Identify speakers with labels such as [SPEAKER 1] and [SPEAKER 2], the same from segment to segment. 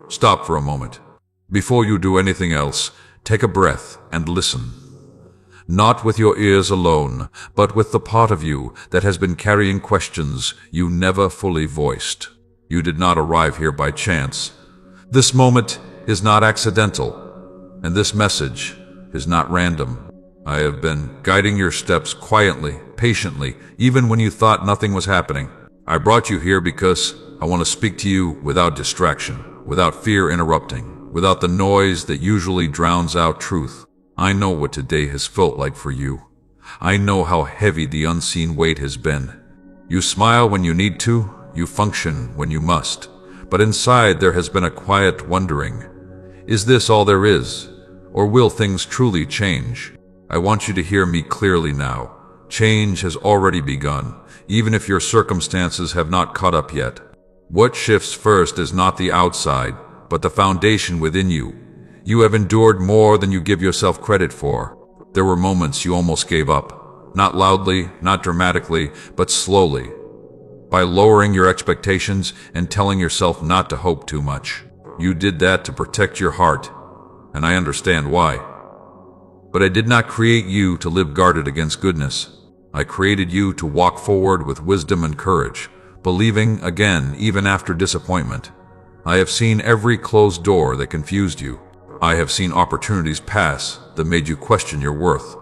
[SPEAKER 1] Stop for a moment. Before you do anything else, take a breath and listen. Not with your ears alone, but with the part of you that has been carrying questions you never fully voiced. You did not arrive here by chance. This moment is not accidental, and this message is not random. I have been guiding your steps quietly, patiently, even when you thought nothing was happening. I brought you here because I want to speak to you without distraction, without fear interrupting, without the noise that usually drowns out truth. I know what today has felt like for you. I know how heavy the unseen weight has been. You smile when you need to, you function when you must. But inside there has been a quiet wondering. Is this all there is? Or will things truly change? I want you to hear me clearly now. Change has already begun, even if your circumstances have not caught up yet. What shifts first is not the outside, but the foundation within you. You have endured more than you give yourself credit for. There were moments you almost gave up. Not loudly, not dramatically, but slowly. By lowering your expectations and telling yourself not to hope too much. You did that to protect your heart, and I understand why. But I did not create you to live guarded against goodness. I created you to walk forward with wisdom and courage, believing again even after disappointment. I have seen every closed door that confused you. I have seen opportunities pass that made you question your worth.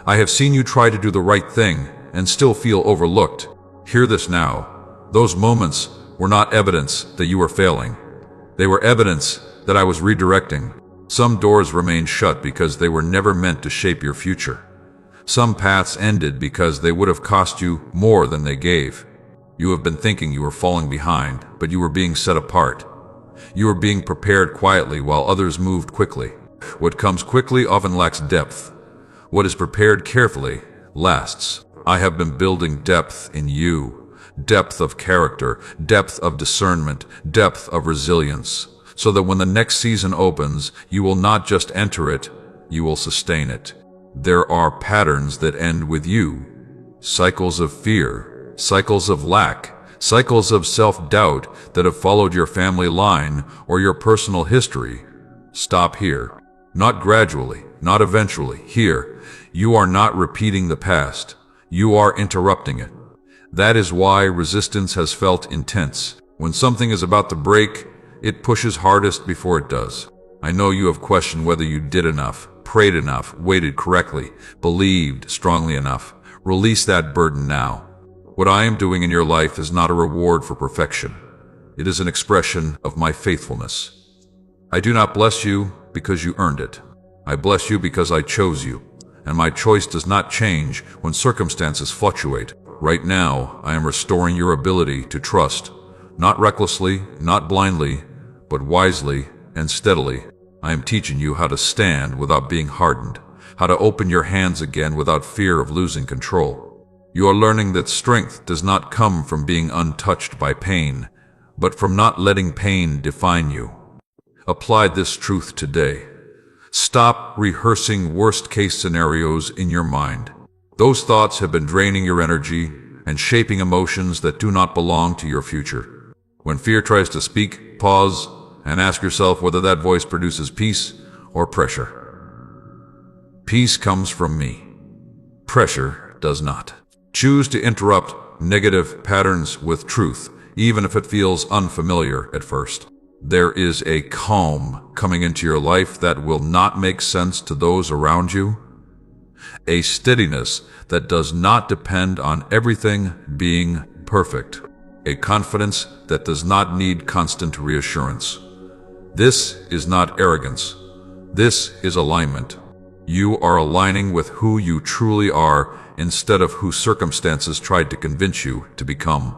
[SPEAKER 1] I have seen you try to do the right thing and still feel overlooked. Hear this now. Those moments were not evidence that you were failing. They were evidence that I was redirecting. Some doors remained shut because they were never meant to shape your future. Some paths ended because they would have cost you more than they gave. You have been thinking you were falling behind, but you were being set apart. You were being prepared quietly while others moved quickly. What comes quickly often lacks depth. What is prepared carefully lasts. I have been building depth in you. Depth of character, depth of discernment, depth of resilience. So that when the next season opens, you will not just enter it, you will sustain it. There are patterns that end with you. Cycles of fear, cycles of lack, cycles of self-doubt that have followed your family line or your personal history. Stop here. Not gradually, not eventually. Here, you are not repeating the past. You are interrupting it. That is why resistance has felt intense. When something is about to break, it pushes hardest before it does. I know you have questioned whether you did enough, prayed enough, waited correctly, believed strongly enough. Release that burden now. What I am doing in your life is not a reward for perfection. It is an expression of my faithfulness. I do not bless you because you earned it. I bless you because I chose you, and my choice does not change when circumstances fluctuate. Right now, I am restoring your ability to trust, not recklessly, not blindly, but wisely and steadily. I am teaching you how to stand without being hardened, how to open your hands again without fear of losing control. You are learning that strength does not come from being untouched by pain, but from not letting pain define you. Apply this truth today. Stop rehearsing worst-case scenarios in your mind. Those thoughts have been draining your energy and shaping emotions that do not belong to your future. When fear tries to speak, pause and ask yourself whether that voice produces peace or pressure. Peace comes from me. Pressure does not. Choose to interrupt negative patterns with truth, even if it feels unfamiliar at first. There is a calm coming into your life that will not make sense to those around you. A steadiness that does not depend on everything being perfect. A confidence that does not need constant reassurance. This is not arrogance. This is alignment. You are aligning with who you truly are instead of who circumstances tried to convince you to become.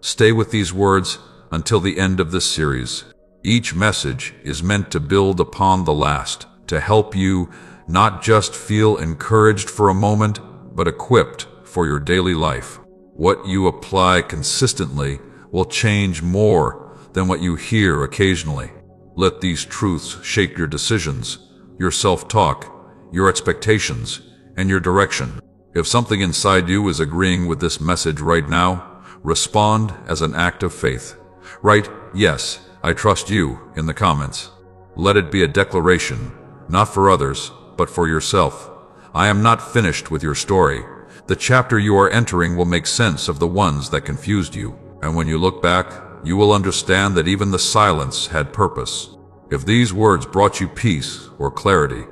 [SPEAKER 1] Stay with these words until the end of this series. Each message is meant to build upon the last, to help you not just feel encouraged for a moment, but equipped for your daily life. What you apply consistently will change more than what you hear occasionally. Let these truths shape your decisions, your self-talk, your expectations, and your direction. If something inside you is agreeing with this message right now, respond as an act of faith. Write, "Yes," "I trust you" in the comments. Let it be a declaration, not for others, but for yourself. I am not finished with your story. The chapter you are entering will make sense of the ones that confused you. And when you look back, you will understand that even the silence had purpose. If these words brought you peace or clarity,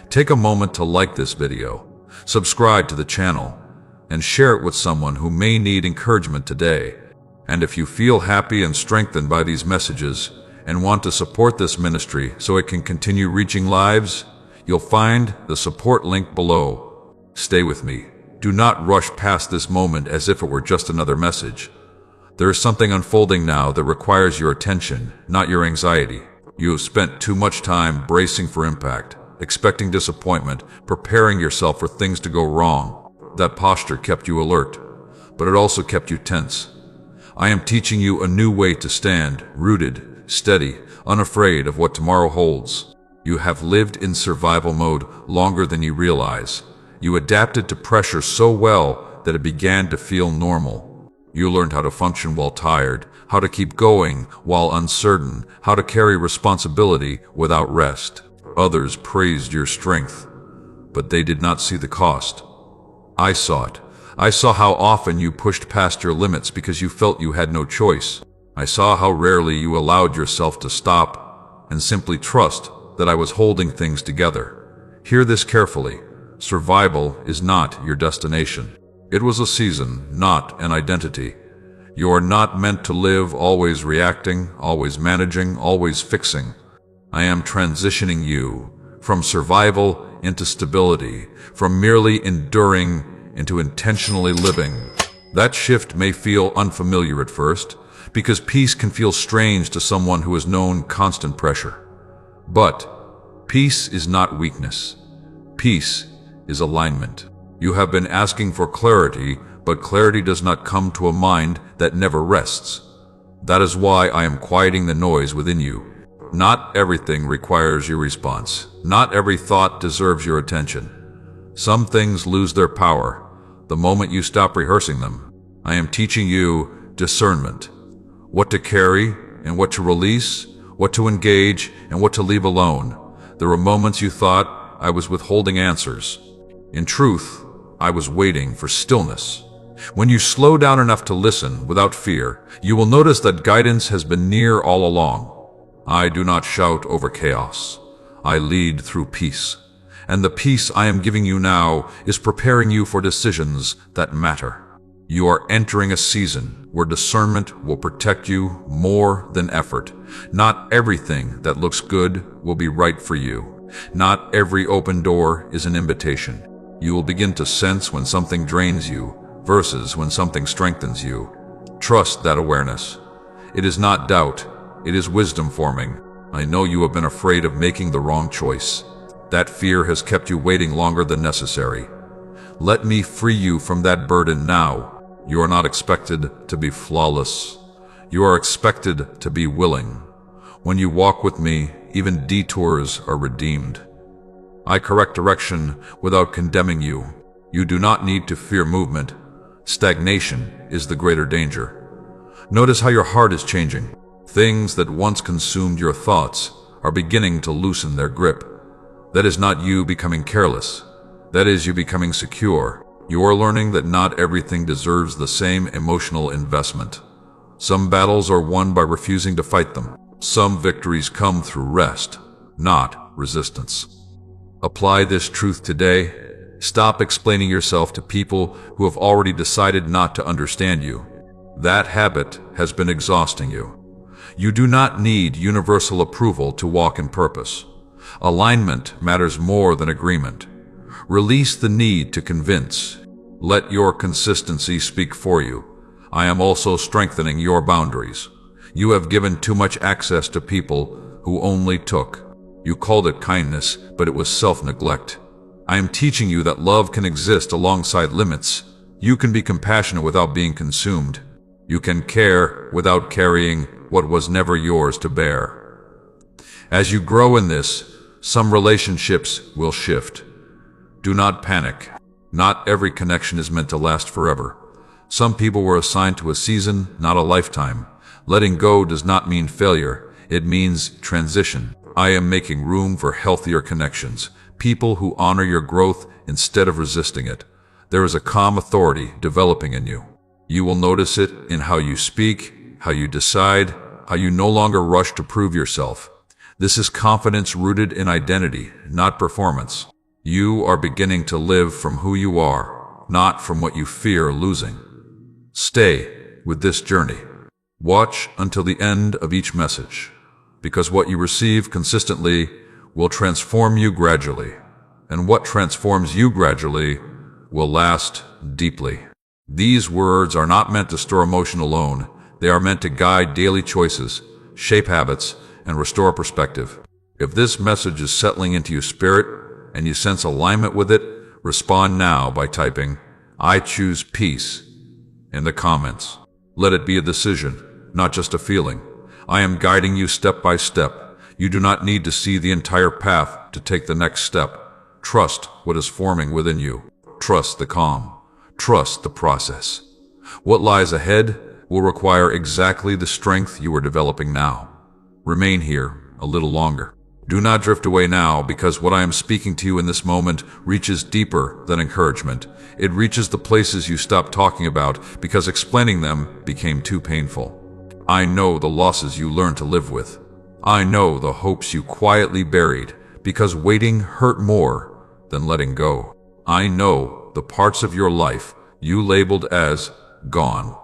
[SPEAKER 1] take a moment to like this video, subscribe to the channel, and share it with someone who may need encouragement today. And if you feel happy and strengthened by these messages and want to support this ministry so it can continue reaching lives, you'll find the support link below. Stay with me. Do not rush past this moment as if it were just another message. There is something unfolding now that requires your attention, not your anxiety. You have spent too much time bracing for impact, expecting disappointment, preparing yourself for things to go wrong. That posture kept you alert, but it also kept you tense. I am teaching you a new way to stand, rooted, steady, unafraid of what tomorrow holds. You have lived in survival mode longer than you realize. You adapted to pressure so well that it began to feel normal. You learned how to function while tired, how to keep going while uncertain, how to carry responsibility without rest. Others praised your strength, but they did not see the cost. I saw it. I saw how often you pushed past your limits because you felt you had no choice. I saw how rarely you allowed yourself to stop and simply trust that I was holding things together. Hear this carefully. Survival is not your destination. It was a season, not an identity. You are not meant to live always reacting, always managing, always fixing. I am transitioning you from survival into stability, from merely enduring into intentionally living. That shift may feel unfamiliar at first, because peace can feel strange to someone who has known constant pressure. But peace is not weakness. Peace is alignment. You have been asking for clarity, but clarity does not come to a mind that never rests. That is why I am quieting the noise within you. Not everything requires your response. Not every thought deserves your attention. Some things lose their power the moment you stop rehearsing them. I am teaching you discernment. What to carry and what to release, what to engage and what to leave alone. There were moments you thought I was withholding answers. In truth, I was waiting for stillness. When you slow down enough to listen without fear, you will notice that guidance has been near all along. I do not shout over chaos. I lead through peace. And the peace I am giving you now is preparing you for decisions that matter. You are entering a season where discernment will protect you more than effort. Not everything that looks good will be right for you. Not every open door is an invitation. You will begin to sense when something drains you versus when something strengthens you. Trust that awareness. It is not doubt, it is wisdom forming. I know you have been afraid of making the wrong choice. That fear has kept you waiting longer than necessary. Let me free you from that burden now. You are not expected to be flawless. You are expected to be willing. When you walk with me, even detours are redeemed. I correct direction without condemning you. You do not need to fear movement. Stagnation is the greater danger. Notice how your heart is changing. Things that once consumed your thoughts are beginning to loosen their grip. That is not you becoming careless. That is you becoming secure. You are learning that not everything deserves the same emotional investment. Some battles are won by refusing to fight them. Some victories come through rest, not resistance. Apply this truth today. Stop explaining yourself to people who have already decided not to understand you. That habit has been exhausting you. You do not need universal approval to walk in purpose. Alignment matters more than agreement. Release the need to convince. Let your consistency speak for you. I am also strengthening your boundaries. You have given too much access to people who only took. You called it kindness, but it was self-neglect. I am teaching you that love can exist alongside limits. You can be compassionate without being consumed. You can care without carrying what was never yours to bear. As you grow in this, some relationships will shift. Do not panic. Not every connection is meant to last forever. Some people were assigned to a season, not a lifetime. Letting go does not mean failure. It means transition. I am making room for healthier connections, people who honor your growth instead of resisting it. There is a calm authority developing in you. You will notice it in how you speak, how you decide, how you no longer rush to prove yourself. This is confidence rooted in identity, not performance. You are beginning to live from who you are, not from what you fear losing. Stay with this journey. Watch until the end of each message, because what you receive consistently will transform you gradually, and what transforms you gradually will last deeply. These words are not meant to store emotion alone. They are meant to guide daily choices, shape habits, and restore perspective. If this message is settling into your spirit and you sense alignment with it, respond now by typing, "I choose peace," in the comments. Let it be a decision, not just a feeling. I am guiding you step by step. You do not need to see the entire path to take the next step. Trust what is forming within you. Trust the calm. Trust the process. What lies ahead will require exactly the strength you are developing now. Remain here a little longer. Do not drift away now, because what I am speaking to you in this moment reaches deeper than encouragement. It reaches the places you stopped talking about because explaining them became too painful. I know the losses you learned to live with. I know the hopes you quietly buried because waiting hurt more than letting go. I know the parts of your life you labeled as gone,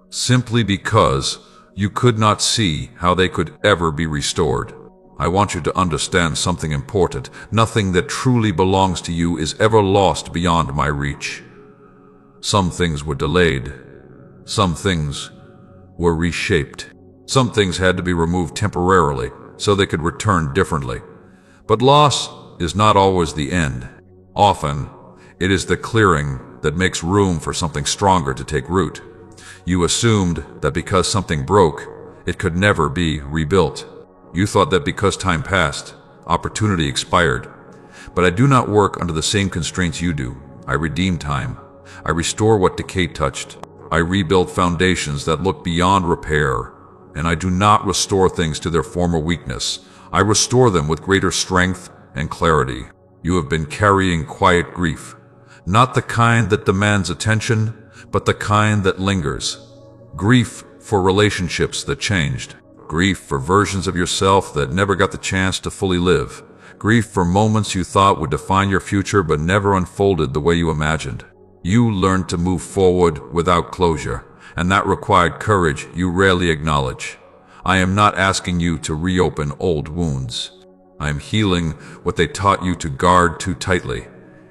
[SPEAKER 1] simply because you could not see how they could ever be restored. I want you to understand something important. Nothing that truly belongs to you is ever lost beyond my reach. Some things were delayed. Some things were reshaped. Some things had to be removed temporarily so they could return differently. But loss is not always the end. Often, it is the clearing that makes room for something stronger to take root. You assumed that because something broke, it could never be rebuilt. You thought that because time passed, opportunity expired. But I do not work under the same constraints you do. I redeem time. I restore what decay touched. I rebuild foundations that look beyond repair. And I do not restore things to their former weakness. I restore them with greater strength and clarity. You have been carrying quiet grief. Not the kind that demands attention, but the kind that lingers. Grief for relationships that changed. Grief for versions of yourself that never got the chance to fully live. Grief for moments you thought would define your future but never unfolded the way you imagined. You learned to move forward without closure, and that required courage you rarely acknowledge. I am not asking you to reopen old wounds. I am healing what they taught you to guard too tightly.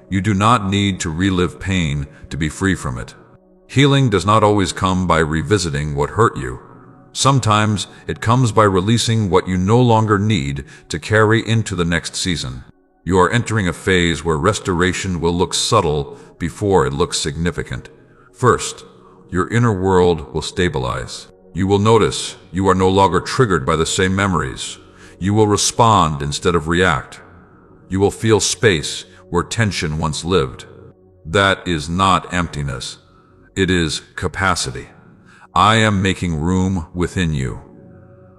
[SPEAKER 1] You do not need to relive pain to be free from it. Healing does not always come by revisiting what hurt you. Sometimes it comes by releasing what you no longer need to carry into the next season. You are entering a phase where restoration will look subtle before it looks significant. First, your inner world will stabilize. You will notice you are no longer triggered by the same memories. You will respond instead of react. You will feel space where tension once lived. That is not emptiness. It is capacity. I am making room within you.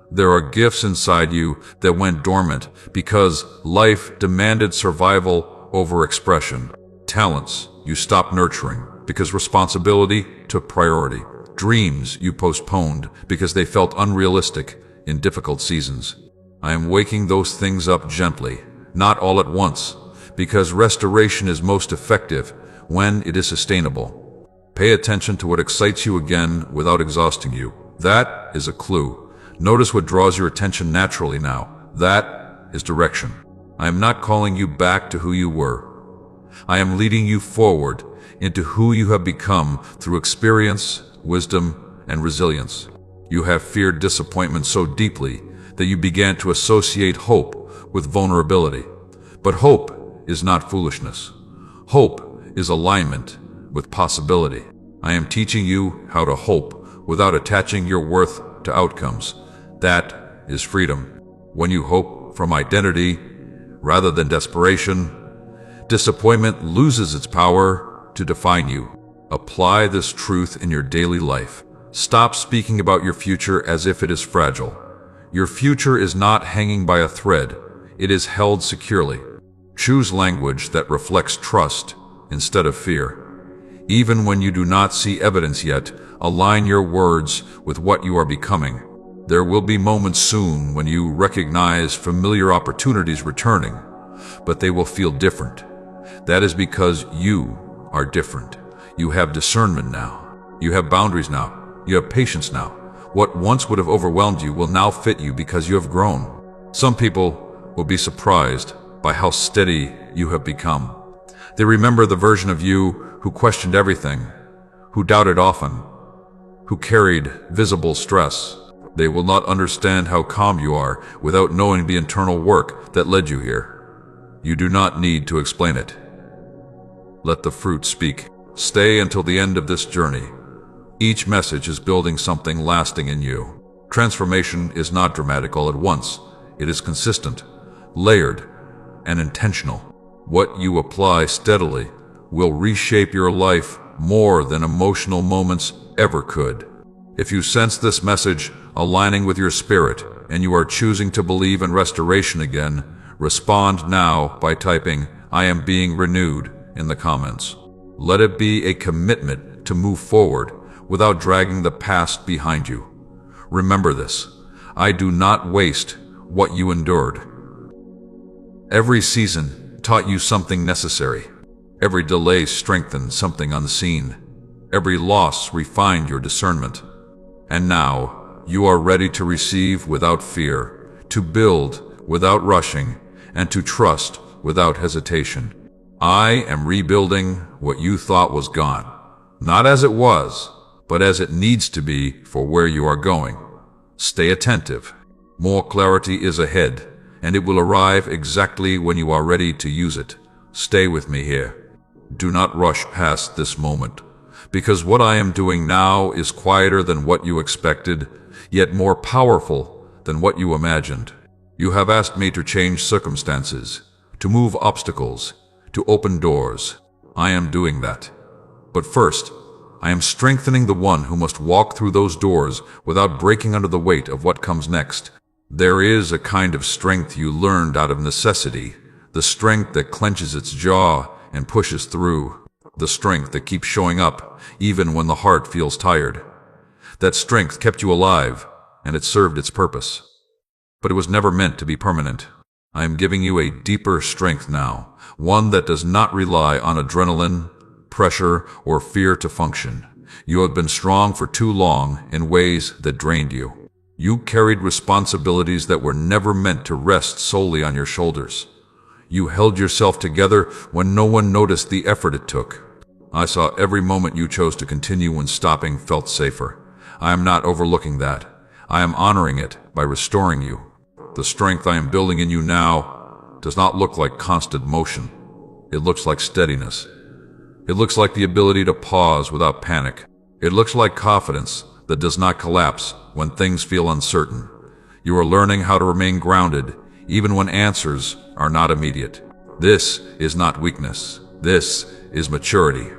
[SPEAKER 1] There are gifts inside you that went dormant because life demanded survival over expression. Talents you stopped nurturing because responsibility took priority. Dreams you postponed because they felt unrealistic in difficult seasons. I am waking those things up gently, not all at once, because restoration is most effective when it is sustainable. Pay attention to what excites you again without exhausting you. That is a clue. Notice what draws your attention naturally now. That is direction. I am not calling you back to who you were. I am leading you forward into who you have become through experience, wisdom, and resilience. You have feared disappointment so deeply that you began to associate hope with vulnerability. But hope is not foolishness. Hope is alignment with possibility. I am teaching you how to hope without attaching your worth to outcomes. That is freedom. When you hope from identity rather than desperation, disappointment loses its power to define you. Apply this truth in your daily life. Stop speaking about your future as if it is fragile. Your future is not hanging by a thread. It is held securely. Choose language that reflects trust instead of fear. Even when you do not see evidence yet, align your words with what you are becoming. There will be moments soon when you recognize familiar opportunities returning, but they will feel different. That is because you are different. You have discernment now. You have boundaries now. You have patience now. What once would have overwhelmed you will now fit you because you have grown. Some people will be surprised by how steady you have become. They remember the version of you who questioned everything, who doubted often, who carried visible stress. They will not understand how calm you are without knowing the internal work that led you here. You do not need to explain it. Let the fruit speak. Stay until the end of this journey. Each message is building something lasting in you. Transformation is not dramatic all at once. It is consistent, layered, and intentional. What you apply steadily will reshape your life more than emotional moments ever could. If you sense this message aligning with your spirit and you are choosing to believe in restoration again, respond now by typing "I am being renewed" in the comments. Let it be a commitment to move forward without dragging the past behind you. Remember this: I do not waste what you endured. Every season taught you something necessary. Every delay strengthened something unseen. Every loss refined your discernment. And now you are ready to receive without fear, to build without rushing, and to trust without hesitation. I am rebuilding what you thought was gone, not as it was, but as it needs to be for where you are going. Stay attentive. More clarity is ahead, and it will arrive exactly when you are ready to use it. Stay with me here. Do not rush past this moment, because what I am doing now is quieter than what you expected, yet more powerful than what you imagined. You have asked me to change circumstances, to move obstacles, to open doors. I am doing that. But first, I am strengthening the one who must walk through those doors without breaking under the weight of what comes next. There is a kind of strength you learned out of necessity, the strength that clenches its jaw and pushes through, the strength that keeps showing up even when the heart feels tired. That strength kept you alive, and it served its purpose. But it was never meant to be permanent. I am giving you a deeper strength now, one that does not rely on adrenaline, pressure, or fear to function. You have been strong for too long in ways that drained you. You carried responsibilities that were never meant to rest solely on your shoulders. You held yourself together when no one noticed the effort it took. I saw every moment you chose to continue when stopping felt safer. I am not overlooking that. I am honoring it by restoring you. The strength I am building in you now does not look like constant motion. It looks like steadiness. It looks like the ability to pause without panic. It looks like confidence that does not collapse when things feel uncertain. You are learning how to remain grounded even when answers are not immediate. This is not weakness. This is maturity.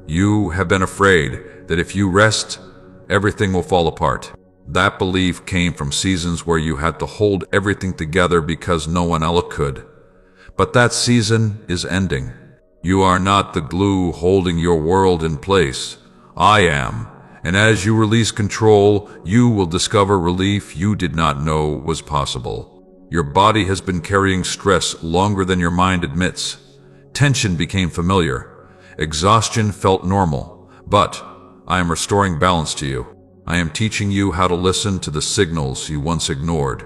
[SPEAKER 1] You have been afraid that if you rest, everything will fall apart. That belief came from seasons where you had to hold everything together because no one else could. But that season is ending. You are not the glue holding your world in place. I am. And as you release control, you will discover relief you did not know was possible. Your body has been carrying stress longer than your mind admits. Tension became familiar. Exhaustion felt normal. But I am restoring balance to you. I am teaching you how to listen to the signals you once ignored.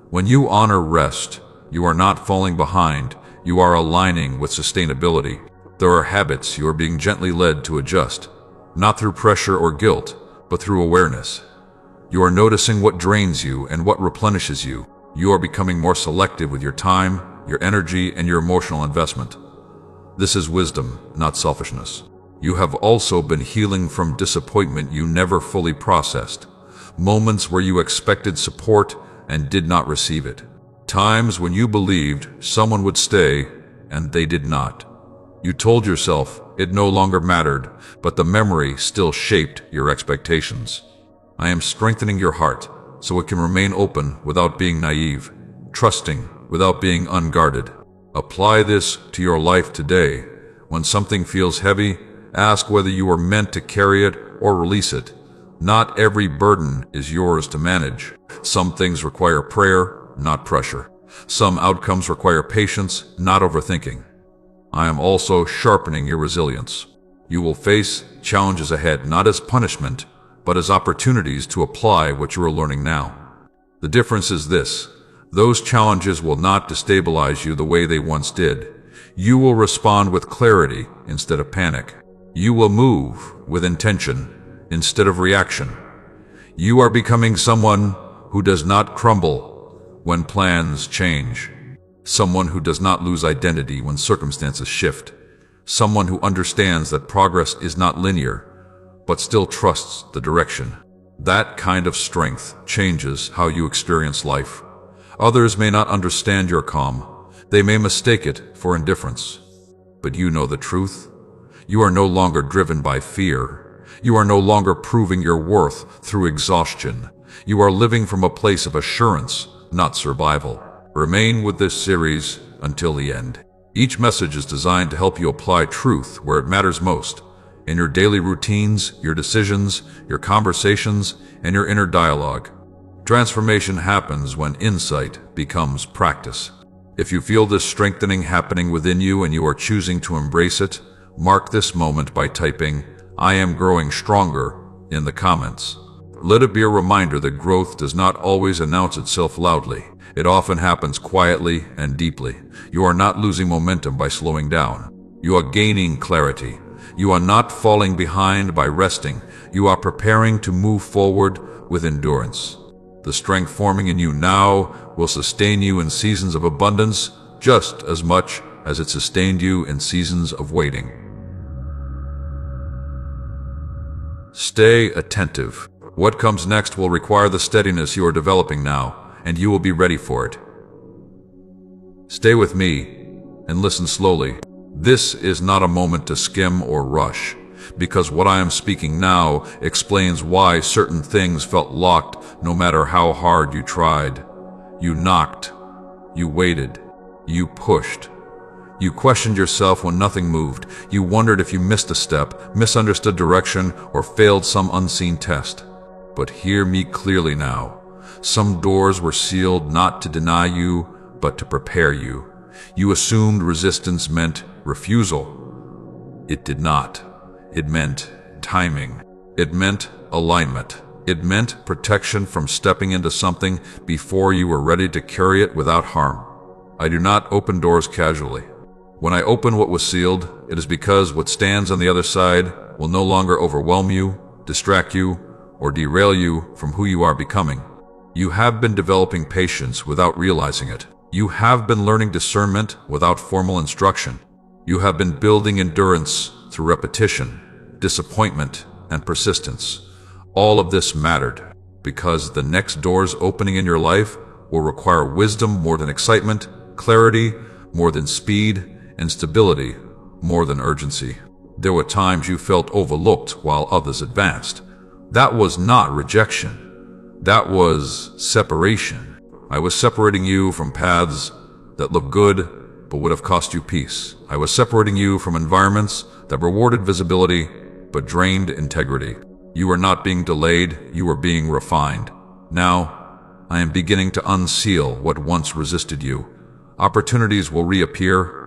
[SPEAKER 1] When you honor rest, you are not falling behind. You are aligning with sustainability. There are habits you are being gently led to adjust, not through pressure or guilt, but through awareness. You are noticing what drains you and what replenishes you. You are becoming more selective with your time, your energy, and your emotional investment. This is wisdom, not selfishness. You have also been healing from disappointment you never fully processed, moments where you expected support and did not receive it. Times when you believed someone would stay and they did not. You told yourself it no longer mattered, but the memory still shaped your expectations. I am strengthening your heart, so it can remain open without being naive, trusting without being unguarded. Apply this to your life today. When something feels heavy, ask whether you are meant to carry it or release it. Not every burden is yours to manage. Some things require prayer, not pressure. Some outcomes require patience, not overthinking. I am also sharpening your resilience. You will face challenges ahead not as punishment, but as opportunities to apply what you are learning now. The difference is this: those challenges will not destabilize you the way they once did. You will respond with clarity instead of panic. You will move with intention instead of reaction. You are becoming someone who does not crumble when plans change. Someone who does not lose identity when circumstances shift. Someone who understands that progress is not linear, but still trusts the direction. That kind of strength changes how you experience life. Others may not understand your calm. They may mistake it for indifference. But you know the truth. You are no longer driven by fear. You are no longer proving your worth through exhaustion. You are living from a place of assurance, not survival. Remain with this series until the end. Each message is designed to help you apply truth where it matters most, in your daily routines, your decisions, your conversations, and your inner dialogue. Transformation happens when insight becomes practice. If you feel this strengthening happening within you and you are choosing to embrace it, mark this moment by typing, "I am growing stronger," in the comments. Let it be a reminder that growth does not always announce itself loudly. It often happens quietly and deeply. You are not losing momentum by slowing down. You are gaining clarity. You are not falling behind by resting. You are preparing to move forward with endurance. The strength forming in you now will sustain you in seasons of abundance just as much as it sustained you in seasons of waiting. Stay attentive. What comes next will require the steadiness you are developing now, and you will be ready for it. Stay with me and listen slowly. This is not a moment to skim or rush, because what I am speaking now explains why certain things felt locked no matter how hard you tried. You knocked. You waited. You pushed. You questioned yourself when nothing moved. You wondered if you missed a step, misunderstood direction, or failed some unseen test. But hear me clearly now. Some doors were sealed not to deny you, but to prepare you. You assumed resistance meant refusal. It did not. It meant timing. It meant alignment. It meant protection from stepping into something before you were ready to carry it without harm. I do not open doors casually. When I open what was sealed, it is because what stands on the other side will no longer overwhelm you, distract you, or derail you from who you are becoming. You have been developing patience without realizing it. You have been learning discernment without formal instruction. You have been building endurance through repetition, disappointment, and persistence. All of this mattered because the next doors opening in your life will require wisdom more than excitement, clarity more than speed, and stability more than urgency. There were times you felt overlooked while others advanced. That was not rejection. That was separation. I was separating you from paths that looked good but would have cost you peace. I was separating you from environments that rewarded visibility but drained integrity. You were not being delayed, you were being refined. Now, I am beginning to unseal what once resisted you. Opportunities will reappear,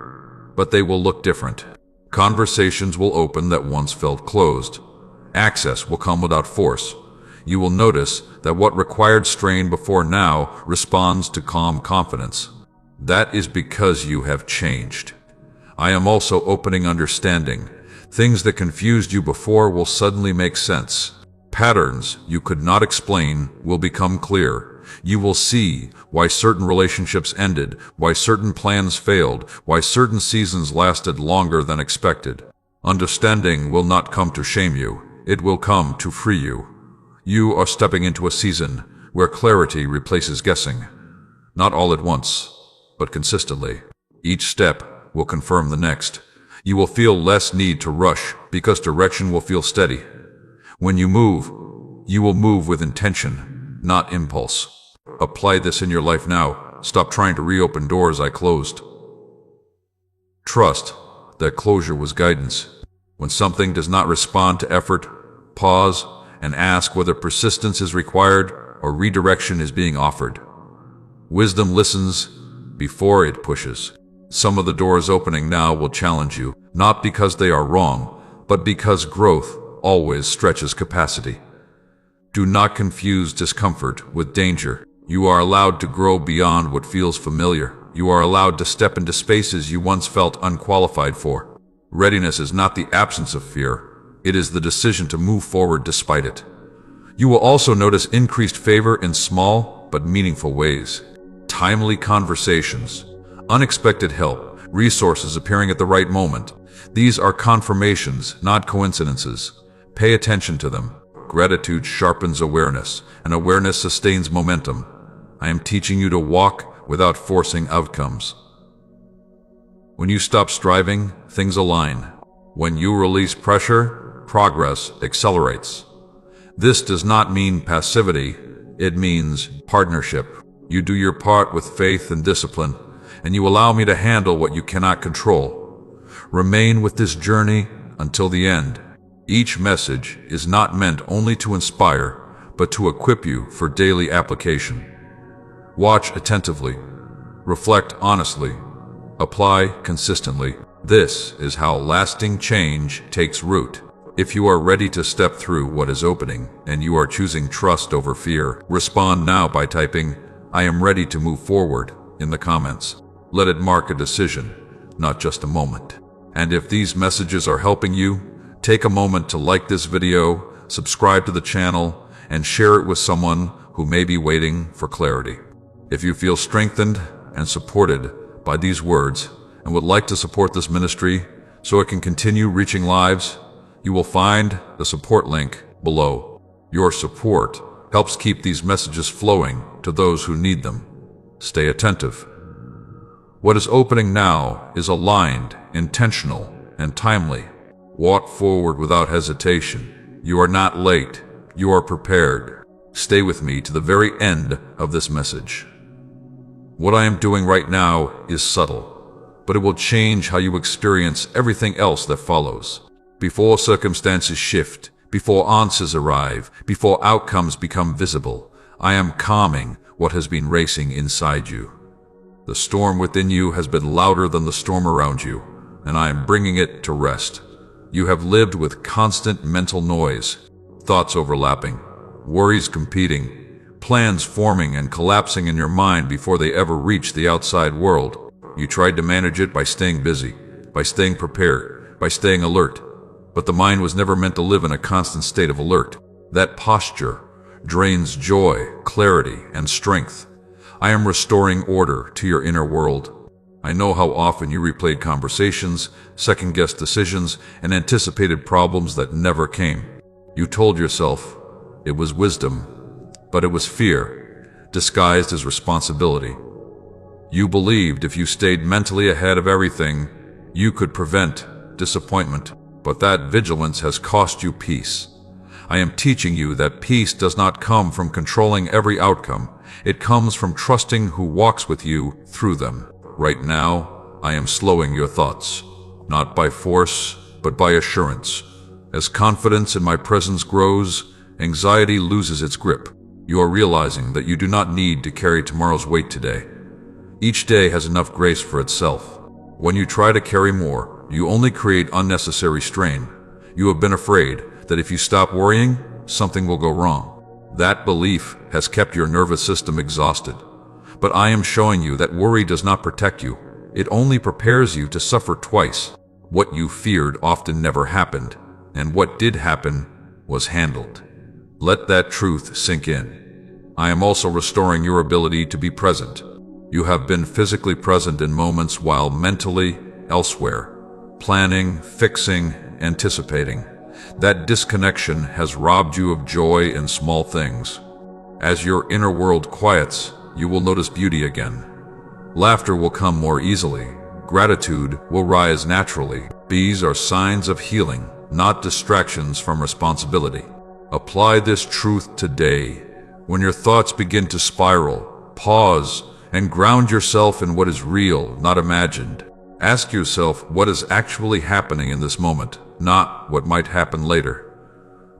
[SPEAKER 1] but they will look different. Conversations will open that once felt closed. Access will come without force. You will notice that what required strain before now responds to calm confidence. That is because you have changed. I am also opening understanding. Things that confused you before will suddenly make sense. Patterns you could not explain will become clear. You will see why certain relationships ended, why certain plans failed, why certain seasons lasted longer than expected. Understanding will not come to shame you. It will come to free you. You are stepping into a season where clarity replaces guessing. Not all at once, but consistently. Each step will confirm the next. You will feel less need to rush because direction will feel steady. When you move, you will move with intention, not impulse. Apply this in your life now. Stop trying to reopen doors I closed. Trust that closure was guidance. When something does not respond to effort, pause and ask whether persistence is required or redirection is being offered. Wisdom listens before it pushes. Some of the doors opening now will challenge you, not because they are wrong, but because growth always stretches capacity. Do not confuse discomfort with danger. You are allowed to grow beyond what feels familiar. You are allowed to step into spaces you once felt unqualified for. Readiness is not the absence of fear. It is the decision to move forward despite it. You will also notice increased favor in small but meaningful ways. Timely conversations, unexpected help, resources appearing at the right moment. These are confirmations, not coincidences. Pay attention to them. Gratitude sharpens awareness, and awareness sustains momentum. I am teaching you to walk without forcing outcomes. When you stop striving, things align. When you release pressure, progress accelerates. This does not mean passivity, it means partnership. You do your part with faith and discipline, and you allow me to handle what you cannot control. Remain with this journey until the end. Each message is not meant only to inspire, but to equip you for daily application. Watch attentively, reflect honestly, apply consistently. This is how lasting change takes root. If you are ready to step through what is opening and you are choosing trust over fear, respond now by typing, "I am ready to move forward" in the comments. Let it mark a decision, not just a moment. And if these messages are helping you, take a moment to like this video, subscribe to the channel, and share it with someone who may be waiting for clarity. If you feel strengthened and supported by these words and would like to support this ministry so it can continue reaching lives, you will find the support link below. Your support helps keep these messages flowing to those who need them. Stay attentive. What is opening now is aligned, intentional, and timely. Walk forward without hesitation. You are not late. You are prepared. Stay with me to the very end of this message. What I am doing right now is subtle, but it will change how you experience everything else that follows. Before circumstances shift, before answers arrive, before outcomes become visible, I am calming what has been racing inside you. The storm within you has been louder than the storm around you, and I am bringing it to rest. You have lived with constant mental noise, thoughts overlapping, worries competing, plans forming and collapsing in your mind before they ever reach the outside world. You tried to manage it by staying busy, by staying prepared, by staying alert. But the mind was never meant to live in a constant state of alert. That posture drains joy, clarity, and strength. I am restoring order to your inner world. I know how often you replayed conversations, second-guessed decisions, and anticipated problems that never came. You told yourself it was wisdom, but it was fear, disguised as responsibility. You believed if you stayed mentally ahead of everything, you could prevent disappointment. But that vigilance has cost you peace. I am teaching you that peace does not come from controlling every outcome. It comes from trusting who walks with you through them. Right now, I am slowing your thoughts, not by force, but by assurance. As confidence in my presence grows, anxiety loses its grip. You are realizing that you do not need to carry tomorrow's weight today. Each day has enough grace for itself. When you try to carry more, you only create unnecessary strain. You have been afraid that if you stop worrying, something will go wrong. That belief has kept your nervous system exhausted. But I am showing you that worry does not protect you. It only prepares you to suffer twice. What you feared often never happened, and what did happen was handled. Let that truth sink in. I am also restoring your ability to be present. You have been physically present in moments while mentally elsewhere. Planning, fixing, anticipating. That disconnection has robbed you of joy in small things. As your inner world quiets, you will notice beauty again. Laughter will come more easily. Gratitude will rise naturally. These are signs of healing, not distractions from responsibility. Apply this truth today. When your thoughts begin to spiral, pause and ground yourself in what is real, not imagined. Ask yourself what is actually happening in this moment, not what might happen later.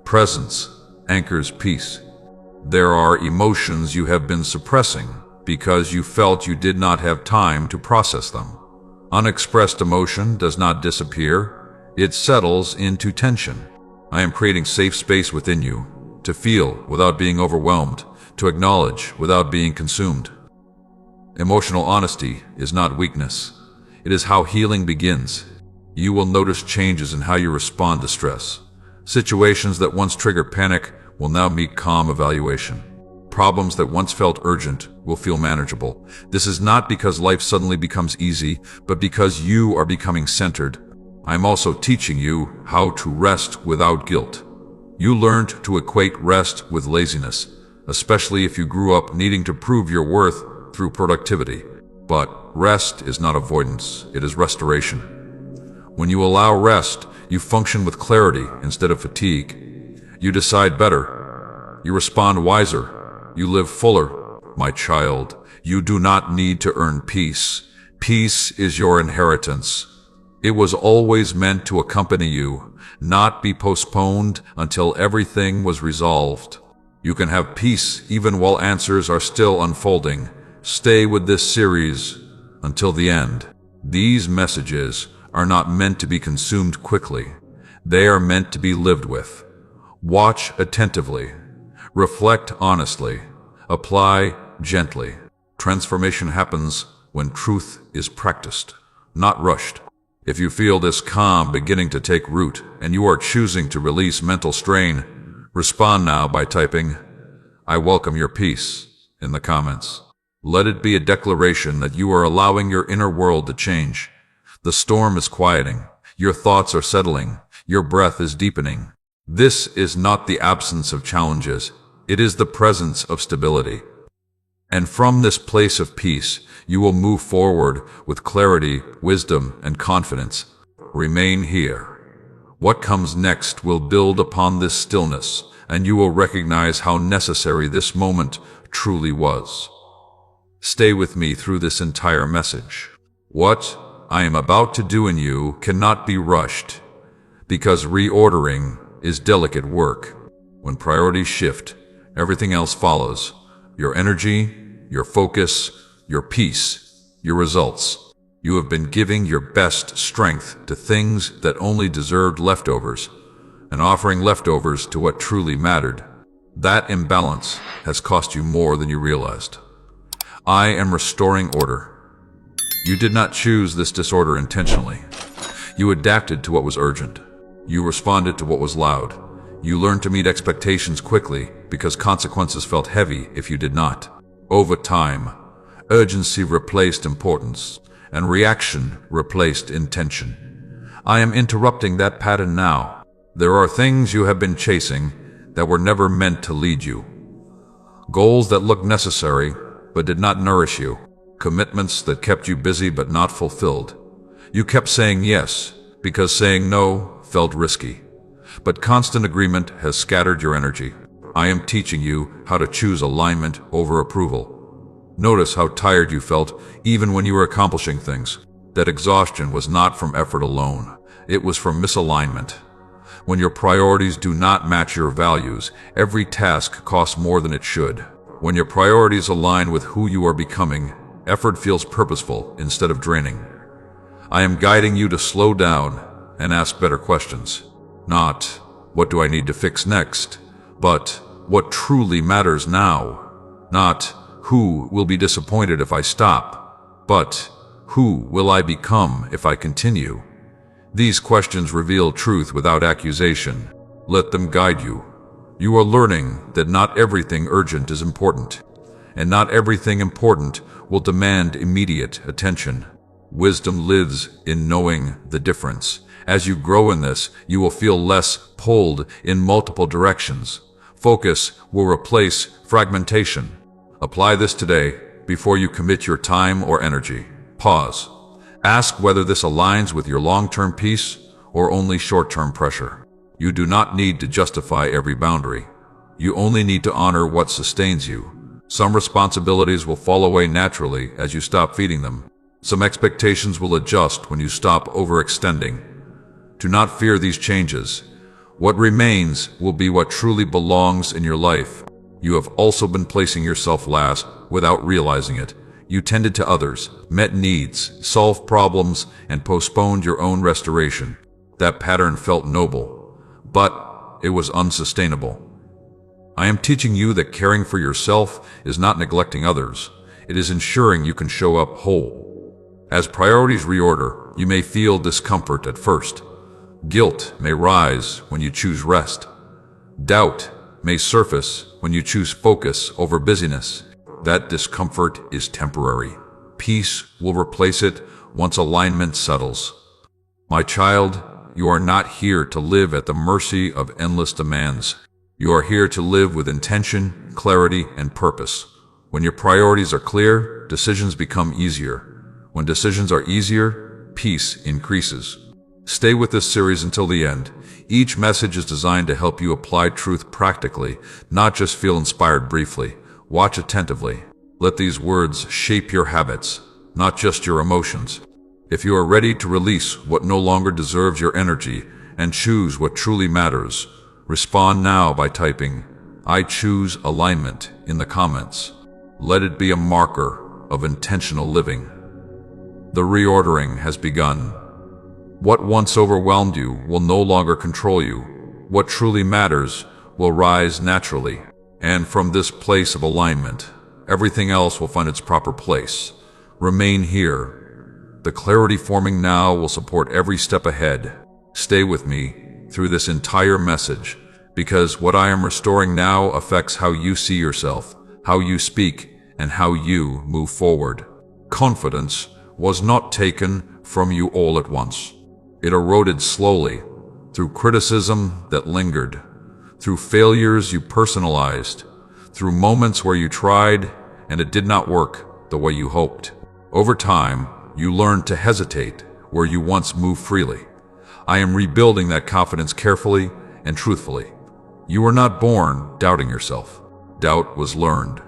[SPEAKER 1] Presence anchors peace. There are emotions you have been suppressing because you felt you did not have time to process them. Unexpressed emotion does not disappear, it settles into tension. I am creating safe space within you to feel without being overwhelmed, to acknowledge without being consumed. Emotional honesty is not weakness. It is how healing begins. You will notice changes in how you respond to stress. Situations that once triggered panic will now meet calm evaluation. Problems that once felt urgent will feel manageable. This is not because life suddenly becomes easy, but because you are becoming centered. I'm also teaching you how to rest without guilt. You learned to equate rest with laziness, especially if you grew up needing to prove your worth through productivity. But rest is not avoidance, it is restoration. When you allow rest, you function with clarity instead of fatigue. You decide better. You respond wiser. You live fuller. My child, you do not need to earn peace. Peace is your inheritance. It was always meant to accompany you, not be postponed until everything was resolved. You can have peace even while answers are still unfolding. Stay with this series until the end. These messages are not meant to be consumed quickly. They are meant to be lived with. Watch attentively. Reflect honestly. Apply gently. Transformation happens when truth is practiced, not rushed. If you feel this calm beginning to take root and you are choosing to release mental strain, respond now by typing, "I welcome your peace," in the comments. Let it be a declaration that you are allowing your inner world to change. The storm is quieting. Your thoughts are settling. Your breath is deepening. This is not the absence of challenges. It is the presence of stability. And from this place of peace, you will move forward with clarity, wisdom, and confidence. Remain here. What comes next will build upon this stillness, and you will recognize how necessary this moment truly was. Stay with me through this entire message. What I am about to do in you cannot be rushed, because reordering is delicate work. When priorities shift, everything else follows. Your energy, your focus, your peace, your results. You have been giving your best strength to things that only deserved leftovers, and offering leftovers to what truly mattered. That imbalance has cost you more than you realized. I am restoring order. You did not choose this disorder intentionally. You adapted to what was urgent. You responded to what was loud. You learned to meet expectations quickly because consequences felt heavy if you did not. Over time, urgency replaced importance, and reaction replaced intention. I am interrupting that pattern now. There are things you have been chasing that were never meant to lead you. Goals that looked necessary but did not nourish you. Commitments that kept you busy but not fulfilled. You kept saying yes because saying no felt risky. But constant agreement has scattered your energy. I am teaching you how to choose alignment over approval. Notice how tired you felt even when you were accomplishing things. That exhaustion was not from effort alone. It was from misalignment. When your priorities do not match your values, every task costs more than it should. When your priorities align with who you are becoming, effort feels purposeful instead of draining. I am guiding you to slow down and ask better questions. Not, what do I need to fix next? But, what truly matters now? Not, who will be disappointed if I stop? But, who will I become if I continue? These questions reveal truth without accusation. Let them guide you. You are learning that not everything urgent is important, and not everything important will demand immediate attention. Wisdom lives in knowing the difference. As you grow in this, you will feel less pulled in multiple directions. Focus will replace fragmentation. Apply this today before you commit your time or energy. Pause. Ask whether this aligns with your long-term peace or only short-term pressure. You do not need to justify every boundary. You only need to honor what sustains you. Some responsibilities will fall away naturally as you stop feeding them. Some expectations will adjust when you stop overextending. Do not fear these changes. What remains will be what truly belongs in your life. You have also been placing yourself last without realizing it. You tended to others, met needs, solved problems, and postponed your own restoration. That pattern felt noble, but it was unsustainable. I am teaching you that caring for yourself is not neglecting others. It is ensuring you can show up whole. As priorities reorder, you may feel discomfort at first. Guilt may rise when you choose rest. Doubt may surface when you choose focus over busyness. That discomfort is temporary. Peace will replace it once alignment settles. My child, you are not here to live at the mercy of endless demands. You are here to live with intention, clarity, and purpose. When your priorities are clear, decisions become easier. When decisions are easier, peace increases. Stay with this series until the end. Each message is designed to help you apply truth practically, not just feel inspired briefly. Watch attentively. Let these words shape your habits, not just your emotions. If you are ready to release what no longer deserves your energy and choose what truly matters, respond now by typing, "I choose alignment" in the comments. Let it be a marker of intentional living. The reordering has begun. What once overwhelmed you will no longer control you. What truly matters will rise naturally. And from this place of alignment, everything else will find its proper place. Remain here. The clarity forming now will support every step ahead. Stay with me through this entire message, because what I am restoring now affects how you see yourself, how you speak, and how you move forward. Confidence was not taken from you all at once. It eroded slowly, through criticism that lingered, through failures you personalized, through moments where you tried and it did not work the way you hoped. Over time, you learned to hesitate where you once moved freely. I am rebuilding that confidence carefully and truthfully. You were not born doubting yourself. Doubt was learned.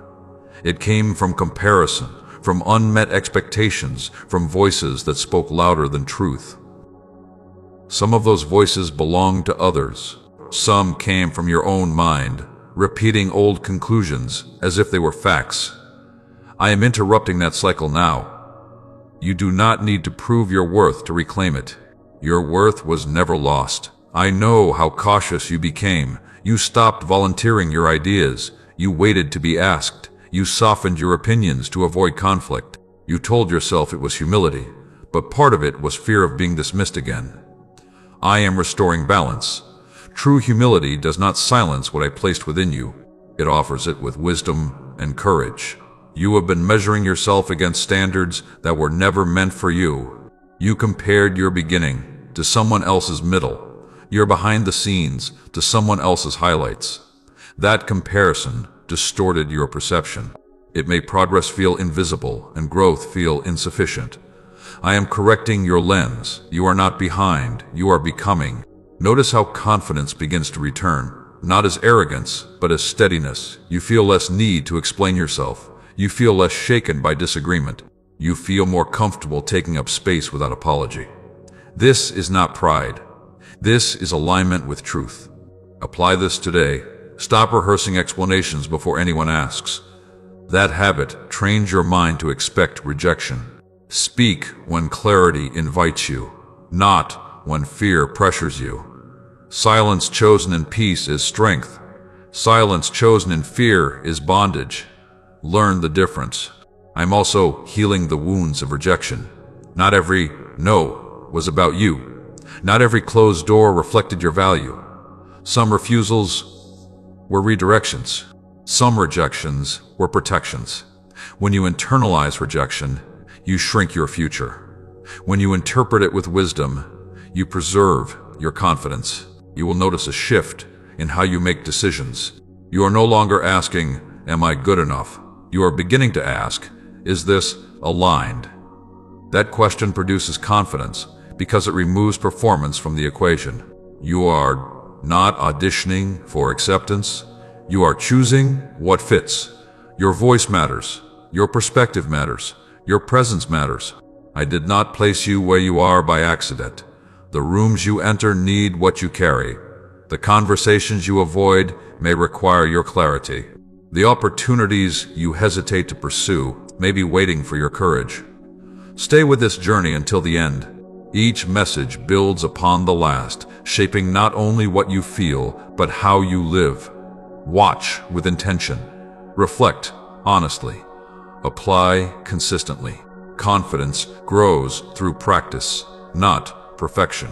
[SPEAKER 1] It came from comparison, from unmet expectations, from voices that spoke louder than truth. Some of those voices belonged to others. Some came from your own mind, repeating old conclusions as if they were facts. I am interrupting that cycle now. You do not need to prove your worth to reclaim it. Your worth was never lost. I know how cautious you became. You stopped volunteering your ideas. You waited to be asked. You softened your opinions to avoid conflict. You told yourself it was humility, but part of it was fear of being dismissed again. I am restoring balance. True humility does not silence what I placed within you. It offers it with wisdom and courage. You have been measuring yourself against standards that were never meant for you. You compared your beginning to someone else's middle, your behind the scenes to someone else's highlights. That comparison distorted your perception. It made progress feel invisible and growth feel insufficient. I am correcting your lens. You are not behind, you are becoming. Notice how confidence begins to return, not as arrogance, but as steadiness. You feel less need to explain yourself. You feel less shaken by disagreement. You feel more comfortable taking up space without apology. This is not pride. This is alignment with truth. Apply this today. Stop rehearsing explanations before anyone asks. That habit trains your mind to expect rejection. Speak when clarity invites you, not when fear pressures you. Silence chosen in peace is strength. Silence chosen in fear is bondage. Learn the difference. I'm also healing the wounds of rejection. Not every no was about you. Not every closed door reflected your value. Some refusals were redirections. Some rejections were protections. When you internalize rejection, you shrink your future. When you interpret it with wisdom, you preserve your confidence. You will notice a shift in how you make decisions. You are no longer asking, "Am I good enough?" You are beginning to ask, "Is this aligned?" That question produces confidence because it removes performance from the equation. You are not auditioning for acceptance. You are choosing what fits. Your voice matters. Your perspective matters. Your presence matters. I did not place you where you are by accident. The rooms you enter need what you carry. The conversations you avoid may require your clarity. The opportunities you hesitate to pursue may be waiting for your courage. Stay with this journey until the end. Each message builds upon the last, shaping not only what you feel, but how you live. Watch with intention. Reflect honestly. Apply consistently. Confidence grows through practice, not perfection.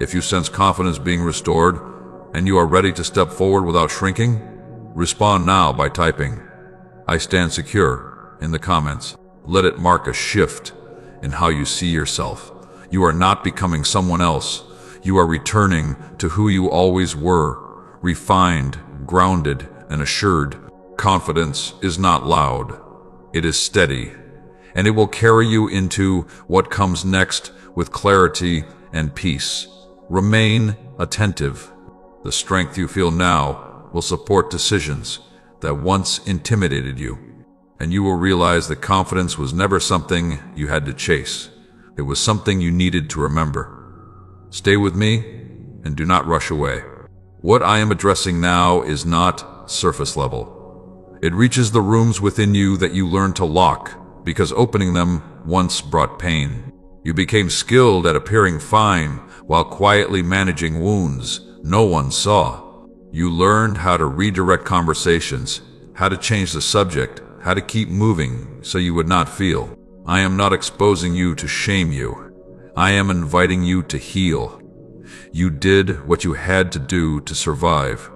[SPEAKER 1] If you sense confidence being restored, and you are ready to step forward without shrinking, respond now by typing, "I stand secure," in the comments. Let it mark a shift in how you see yourself. You are not becoming someone else. You are returning to who you always were, refined, grounded, and assured. Confidence is not loud. It is steady, and it will carry you into what comes next with clarity and peace. Remain attentive. The strength you feel now will support decisions that once intimidated you, and you will realize that confidence was never something you had to chase. It was something you needed to remember. Stay with me and do not rush away. What I am addressing now is not surface level. It reaches the rooms within you that you learned to lock because opening them once brought pain. You became skilled at appearing fine while quietly managing wounds no one saw. You learned how to redirect conversations, how to change the subject, how to keep moving so you would not feel. I am not exposing you to shame you. I am inviting you to heal. You did what you had to do to survive.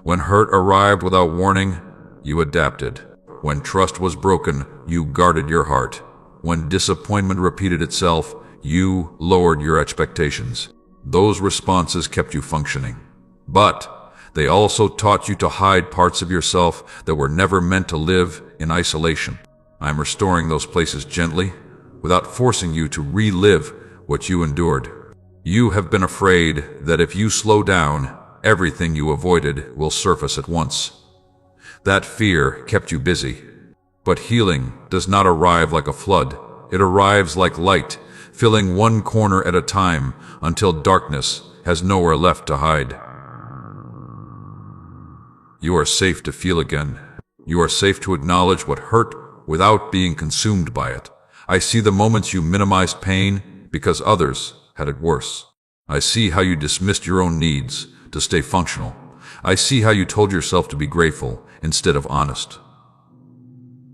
[SPEAKER 1] When hurt arrived without warning, you adapted. When trust was broken, you guarded your heart. When disappointment repeated itself, you lowered your expectations. Those responses kept you functioning. But they also taught you to hide parts of yourself that were never meant to live in isolation. I'm restoring those places gently, without forcing you to relive what you endured. You have been afraid that if you slow down, everything you avoided will surface at once. That fear kept you busy. But healing does not arrive like a flood. It arrives like light, filling one corner at a time until darkness has nowhere left to hide. You are safe to feel again. You are safe to acknowledge what hurt without being consumed by it. I see the moments you minimized pain because others had it worse. I see how you dismissed your own needs to stay functional. I see how you told yourself to be grateful instead of honest.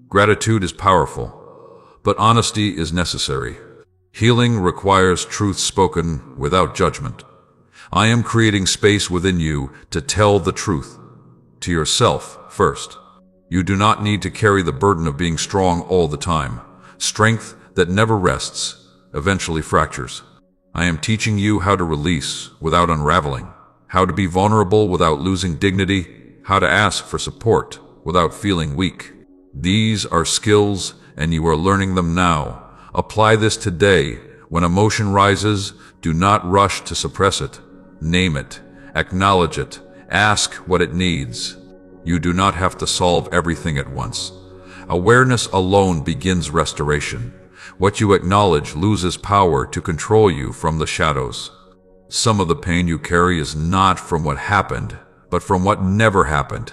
[SPEAKER 1] Gratitude is powerful, but honesty is necessary. Healing requires truth spoken without judgment. I am creating space within you to tell the truth, to yourself first. You do not need to carry the burden of being strong all the time. Strength that never rests eventually fractures. I am teaching you how to release without unraveling, how to be vulnerable without losing dignity, how to ask for support without feeling weak. These are skills, and you are learning them now. Apply this today. When emotion rises, do not rush to suppress it. Name it, acknowledge it, ask what it needs. You do not have to solve everything at once. Awareness alone begins restoration. What you acknowledge loses power to control you from the shadows. Some of the pain you carry is not from what happened, but from what never happened.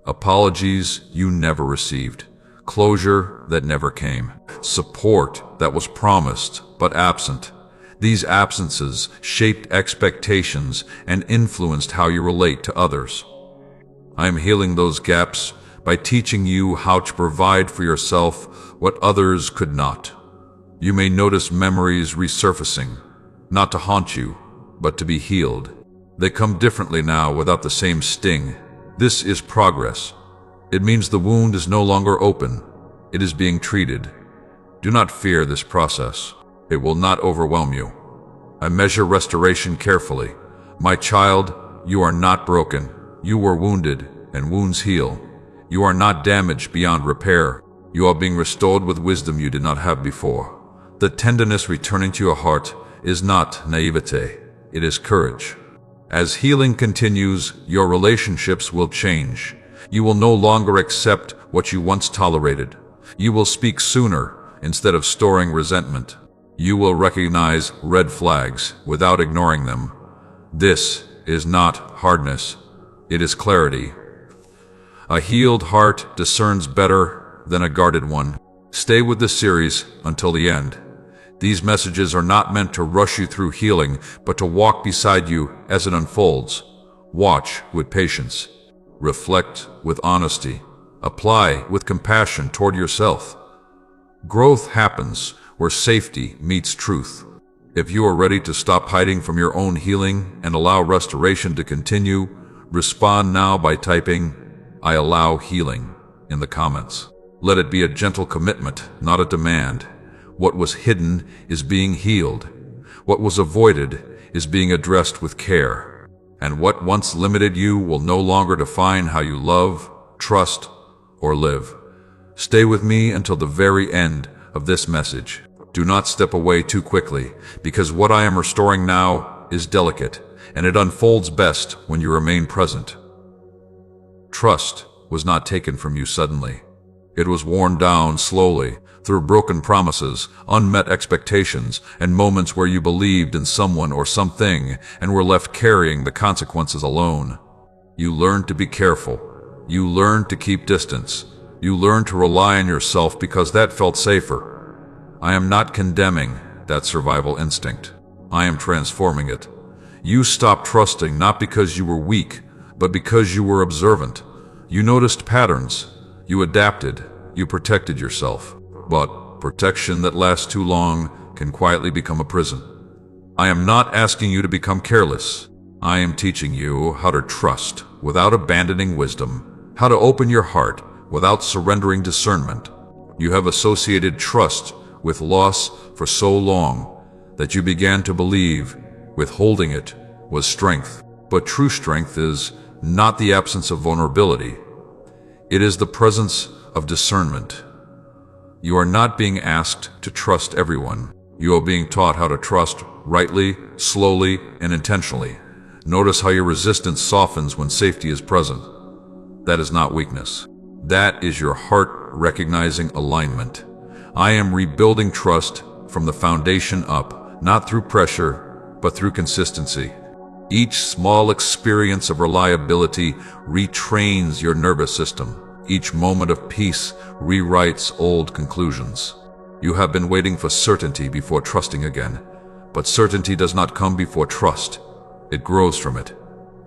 [SPEAKER 1] Apologies you never received. Closure that never came. Support that was promised but absent. These absences shaped expectations and influenced how you relate to others. I am healing those gaps by teaching you how to provide for yourself what others could not. You may notice memories resurfacing, not to haunt you, but to be healed. They come differently now without the same sting. This is progress. It means the wound is no longer open. It is being treated. Do not fear this process. It will not overwhelm you. I measure restoration carefully. My child, you are not broken. You were wounded, and wounds heal. You are not damaged beyond repair. You are being restored with wisdom you did not have before. The tenderness returning to your heart is not naivete. It is courage. As healing continues, your relationships will change. You will no longer accept what you once tolerated. You will speak sooner instead of storing resentment. You will recognize red flags without ignoring them. This is not hardness. It is clarity. A healed heart discerns better than a guarded one. Stay with this series until the end. These messages are not meant to rush you through healing, but to walk beside you as it unfolds. Watch with patience. Reflect with honesty. Apply with compassion toward yourself. Growth happens where safety meets truth. If you are ready to stop hiding from your own healing and allow restoration to continue, respond now by typing, "I allow healing," in the comments. Let it be a gentle commitment, not a demand. What was hidden is being healed. What was avoided is being addressed with care. And what once limited you will no longer define how you love, trust, or live. Stay with me until the very end of this message. Do not step away too quickly, because what I am restoring now is delicate, and it unfolds best when you remain present. Trust was not taken from you suddenly. It was worn down slowly, through broken promises, unmet expectations, and moments where you believed in someone or something and were left carrying the consequences alone. You learned to be careful. You learned to keep distance. You learned to rely on yourself because that felt safer. I am not condemning that survival instinct. I am transforming it. You stopped trusting not because you were weak, but because you were observant. You noticed patterns. You adapted. You protected yourself. But protection that lasts too long can quietly become a prison. I am not asking you to become careless. I am teaching you how to trust without abandoning wisdom, how to open your heart without surrendering discernment. You have associated trust with loss for so long that you began to believe withholding it was strength. But true strength is not the absence of vulnerability. It is the presence of discernment. You are not being asked to trust everyone. You are being taught how to trust rightly, slowly, and intentionally. Notice how your resistance softens when safety is present. That is not weakness. That is your heart recognizing alignment. I am rebuilding trust from the foundation up, not through pressure, but through consistency. Each small experience of reliability retrains your nervous system. Each moment of peace rewrites old conclusions. You have been waiting for certainty before trusting again, but certainty does not come before trust. It grows from it.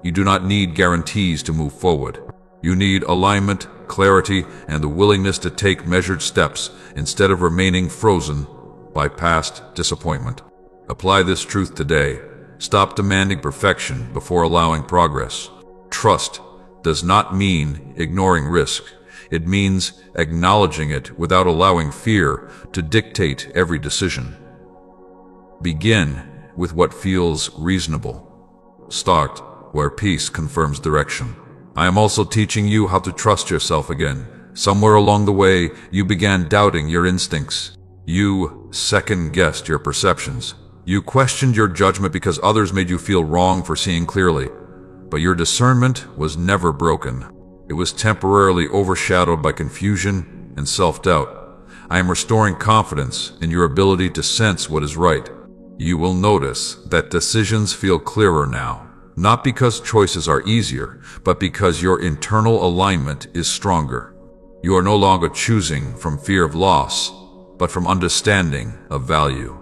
[SPEAKER 1] You do not need guarantees to move forward. You need alignment, clarity, and the willingness to take measured steps instead of remaining frozen by past disappointment. Apply this truth today. Stop demanding perfection before allowing progress. Trust does not mean ignoring risk. It means acknowledging it without allowing fear to dictate every decision. Begin with what feels reasonable. Start where peace confirms direction. I am also teaching you how to trust yourself again. Somewhere along the way, you began doubting your instincts. You second-guessed your perceptions. You questioned your judgment because others made you feel wrong for seeing clearly. But your discernment was never broken. It was temporarily overshadowed by confusion and self-doubt. I am restoring confidence in your ability to sense what is right. You will notice that decisions feel clearer now, not because choices are easier, but because your internal alignment is stronger. You are no longer choosing from fear of loss, but from understanding of value.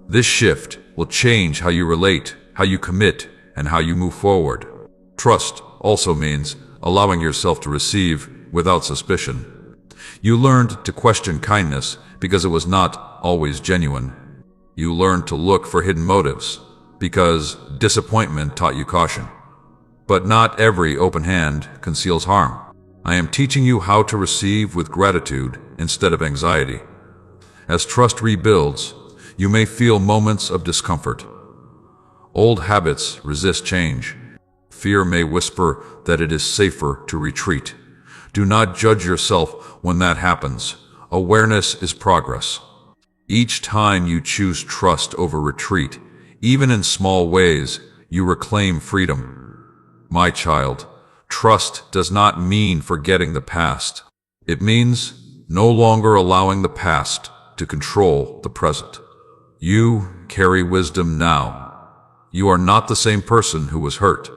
[SPEAKER 1] This shift will change how you relate, how you commit, and how you move forward. Trust also means allowing yourself to receive without suspicion. You learned to question kindness because it was not always genuine. You learned to look for hidden motives because disappointment taught you caution. But not every open hand conceals harm. I am teaching you how to receive with gratitude instead of anxiety. As trust rebuilds, you may feel moments of discomfort. Old habits resist change. Fear may whisper that it is safer to retreat. Do not judge yourself when that happens. Awareness is progress. Each time you choose trust over retreat, even in small ways, you reclaim freedom. My child, trust does not mean forgetting the past. It means no longer allowing the past to control the present. You carry wisdom now. You are not the same person who was hurt.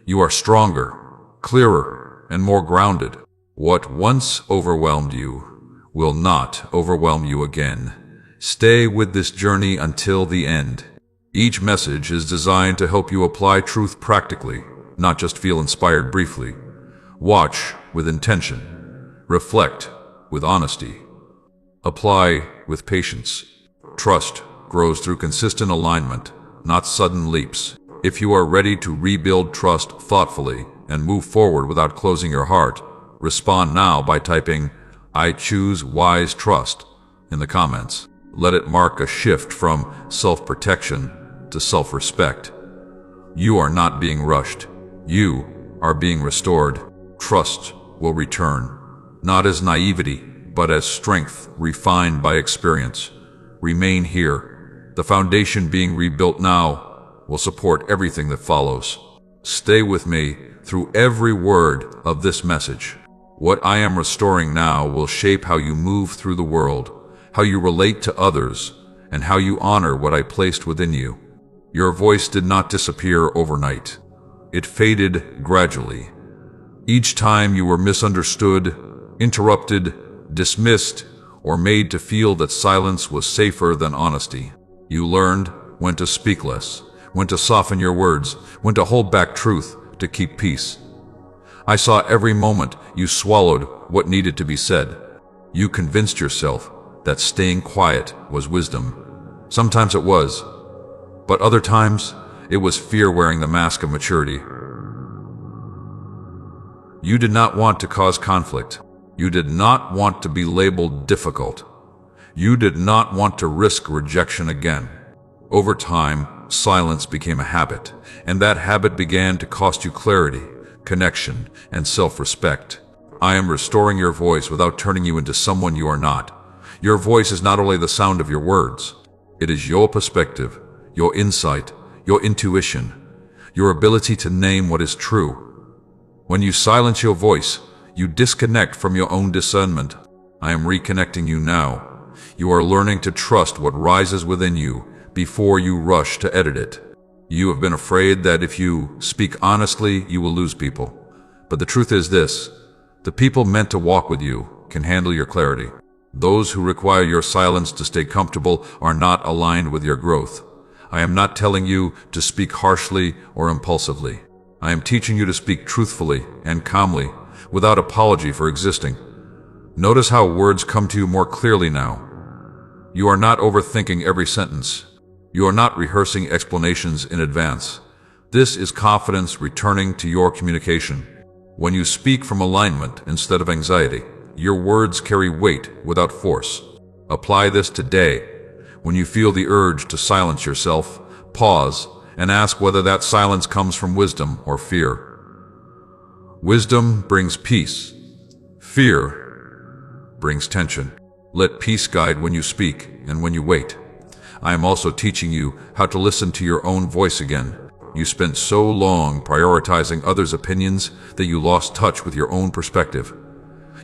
[SPEAKER 1] You are stronger, clearer, and more grounded. What once overwhelmed you will not overwhelm you again. Stay with this journey until the end. Each message is designed to help you apply truth practically, not just feel inspired briefly. Watch with intention. Reflect with honesty. Apply with patience. Trust grows through consistent alignment, not sudden leaps. If you are ready to rebuild trust thoughtfully and move forward without closing your heart, respond now by typing, "I choose wise trust," in the comments. Let it mark a shift from self-protection to self-respect. You are not being rushed. You are being restored. Trust will return, not as naivety, but as strength refined by experience. Remain here. The foundation being rebuilt now will support everything that follows. Stay with me through every word of this message. What I am restoring now will shape how you move through the world, how you relate to others, and how you honor what I placed within you. Your voice did not disappear overnight. It faded gradually. Each time you were misunderstood, interrupted, dismissed, or made to feel that silence was safer than honesty, you learned when to speak less, when to soften your words, when to hold back truth to keep peace. I saw every moment you swallowed what needed to be said. You convinced yourself that staying quiet was wisdom. Sometimes it was, but other times it was fear wearing the mask of maturity. You did not want to cause conflict. You did not want to be labeled difficult. You did not want to risk rejection again. Over time, silence became a habit, and that habit began to cost you clarity, connection, and self-respect. I am restoring your voice without turning you into someone you are not. Your voice is not only the sound of your words, it is your perspective, your insight, your intuition, your ability to name what is true. When you silence your voice, you disconnect from your own discernment. I am reconnecting you now. You are learning to trust what rises within you before you rush to edit it. You have been afraid that if you speak honestly, you will lose people. But the truth is this: the people meant to walk with you can handle your clarity. Those who require your silence to stay comfortable are not aligned with your growth. I am not telling you to speak harshly or impulsively. I am teaching you to speak truthfully and calmly, without apology for existing. Notice how words come to you more clearly now. You are not overthinking every sentence. You are not rehearsing explanations in advance. This is confidence returning to your communication. When you speak from alignment instead of anxiety, your words carry weight without force. Apply this today. When you feel the urge to silence yourself, pause and ask whether that silence comes from wisdom or fear. Wisdom brings peace. Fear brings tension. Let peace guide when you speak and when you wait. I am also teaching you how to listen to your own voice again. You spent so long prioritizing others' opinions that you lost touch with your own perspective.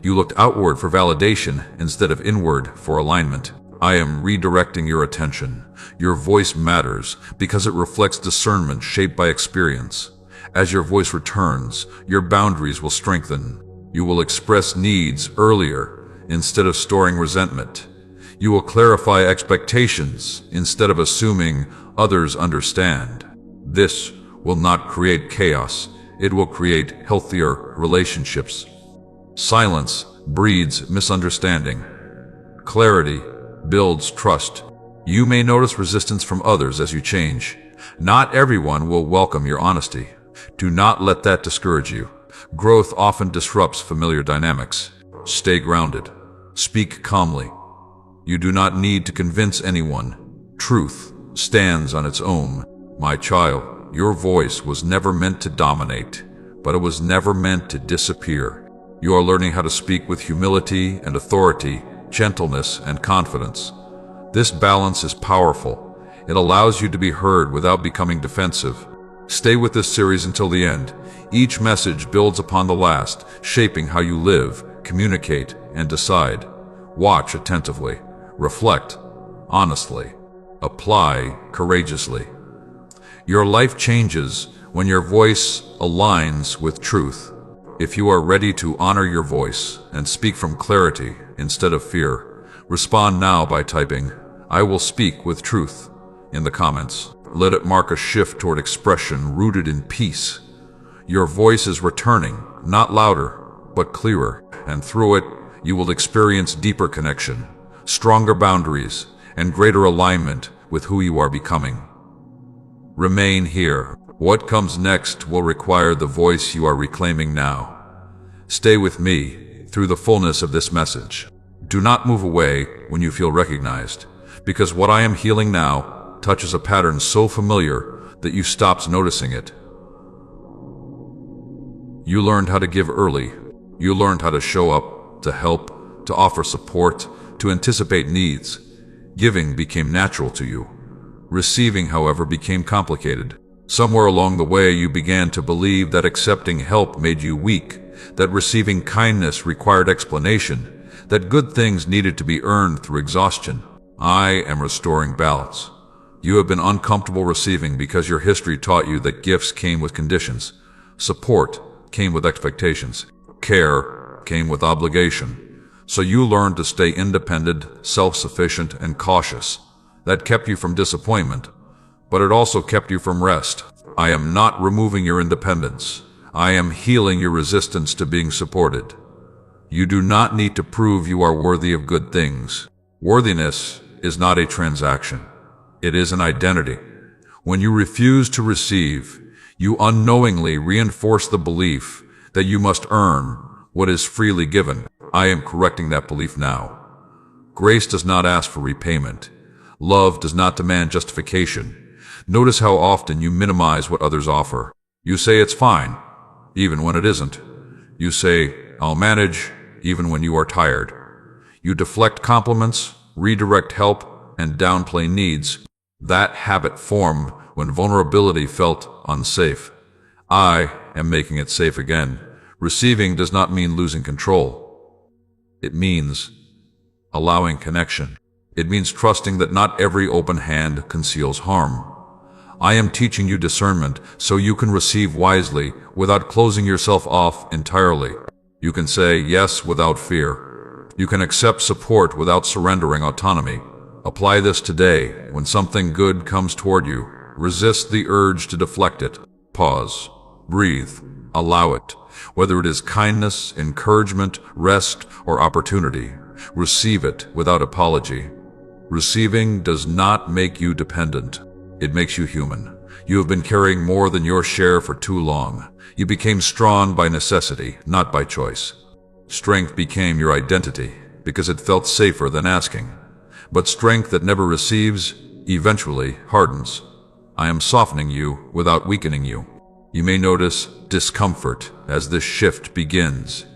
[SPEAKER 1] You looked outward for validation instead of inward for alignment. I am redirecting your attention. Your voice matters because it reflects discernment shaped by experience. As your voice returns, your boundaries will strengthen. You will express needs earlier instead of storing resentment. You will clarify expectations instead of assuming others understand. This will not create chaos. It will create healthier relationships. Silence breeds misunderstanding. Clarity builds trust. You may notice resistance from others as you change. Not everyone will welcome your honesty. Do not let that discourage you. Growth often disrupts familiar dynamics. Stay grounded. Speak calmly. You do not need to convince anyone. Truth stands on its own. My child, your voice was never meant to dominate, but it was never meant to disappear. You are learning how to speak with humility and authority, gentleness and confidence. This balance is powerful. It allows you to be heard without becoming defensive. Stay with this series until the end. Each message builds upon the last, shaping how you live, communicate, and decide. Watch attentively. Reflect honestly. Apply courageously. Your life changes when your voice aligns with truth. If you are ready to honor your voice and speak from clarity instead of fear, respond now by typing, "I will speak with truth," in the comments. Let it mark a shift toward expression rooted in peace. Your voice is returning, not louder, but clearer, and through it, you will experience deeper connection, stronger boundaries, and greater alignment with who you are becoming. Remain here. What comes next will require the voice you are reclaiming now. Stay with me through the fullness of this message. Do not move away when you feel recognized, because what I am healing now touches a pattern so familiar that you stopped noticing it. You learned how to give early. You learned how to show up, to help, to offer support, to anticipate needs. Giving became natural to you. Receiving, however, became complicated. Somewhere along the way, you began to believe that accepting help made you weak, that receiving kindness required explanation, that good things needed to be earned through exhaustion. I am restoring balance. You have been uncomfortable receiving because your history taught you that gifts came with conditions. Support came with expectations. Care came with obligation. So you learned to stay independent, self-sufficient, and cautious. That kept you from disappointment, but it also kept you from rest. I am not removing your independence. I am healing your resistance to being supported. You do not need to prove you are worthy of good things. Worthiness is not a transaction. It is an identity. When you refuse to receive, you unknowingly reinforce the belief that you must earn what is freely given. I am correcting that belief now. Grace does not ask for repayment. Love does not demand justification. Notice how often you minimize what others offer. You say it's fine, even when it isn't. You say, "I'll manage," even when you are tired. You deflect compliments, redirect help, and downplay needs. That habit formed when vulnerability felt unsafe. I am making it safe again. Receiving does not mean losing control. It means allowing connection. It means trusting that not every open hand conceals harm. I am teaching you discernment so you can receive wisely without closing yourself off entirely. You can say yes without fear. You can accept support without surrendering autonomy. Apply this today. When something good comes toward you, resist the urge to deflect it. Pause. Breathe. Allow it. Whether it is kindness, encouragement, rest, or opportunity, receive it without apology. Receiving does not make you dependent. It makes you human. You have been carrying more than your share for too long. You became strong by necessity, not by choice. Strength became your identity because it felt safer than asking. But strength that never receives eventually hardens. I am softening you without weakening you. You may notice discomfort as this shift begins.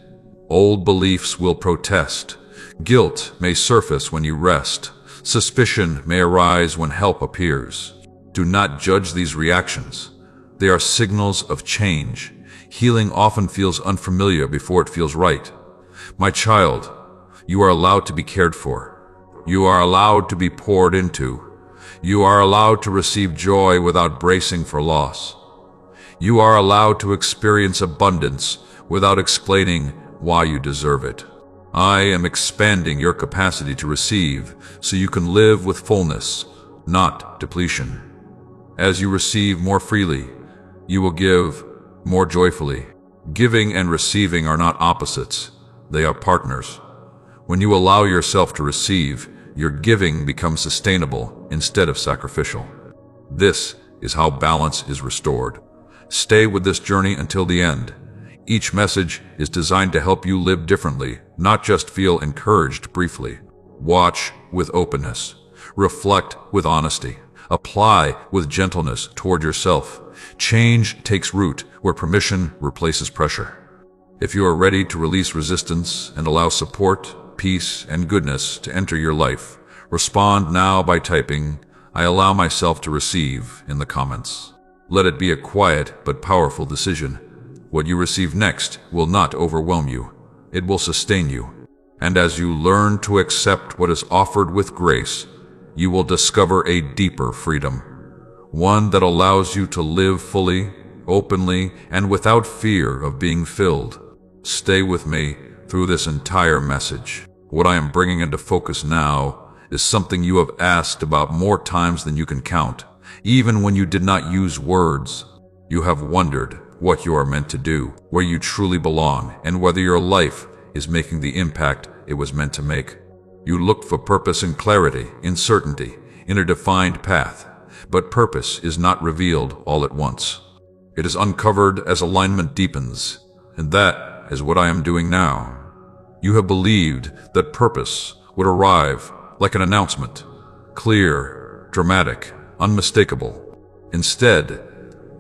[SPEAKER 1] Old beliefs will protest. Guilt may surface when you rest. Suspicion may arise when help appears. Do not judge these reactions. They are signals of change. Healing often feels unfamiliar before it feels right. My child, you are allowed to be cared for. You are allowed to be poured into. You are allowed to receive joy without bracing for loss. You are allowed to experience abundance without explaining why you deserve it. I am expanding your capacity to receive so you can live with fullness, not depletion. As you receive more freely, you will give more joyfully. Giving and receiving are not opposites, they are partners. When you allow yourself to receive, your giving becomes sustainable instead of sacrificial. This is how balance is restored. Stay with this journey until the end. Each message is designed to help you live differently, not just feel encouraged briefly. Watch with openness. Reflect with honesty. Apply with gentleness toward yourself. Change takes root where permission replaces pressure. If you are ready to release resistance and allow support, peace, and goodness to enter your life, respond now by typing, "I allow myself to receive," in the comments. Let it be a quiet but powerful decision. What you receive next will not overwhelm you. It will sustain you. And as you learn to accept what is offered with grace, you will discover a deeper freedom, one that allows you to live fully, openly, and without fear of being filled. Stay with me through this entire message. What I am bringing into focus now is something you have asked about more times than you can count. Even when you did not use words, you have wondered what you are meant to do, where you truly belong, and whether your life is making the impact it was meant to make. You looked for purpose and clarity, in certainty, in a defined path, but purpose is not revealed all at once. It is uncovered as alignment deepens, and that is what I am doing now. You have believed that purpose would arrive like an announcement, clear, dramatic, unmistakable. Instead,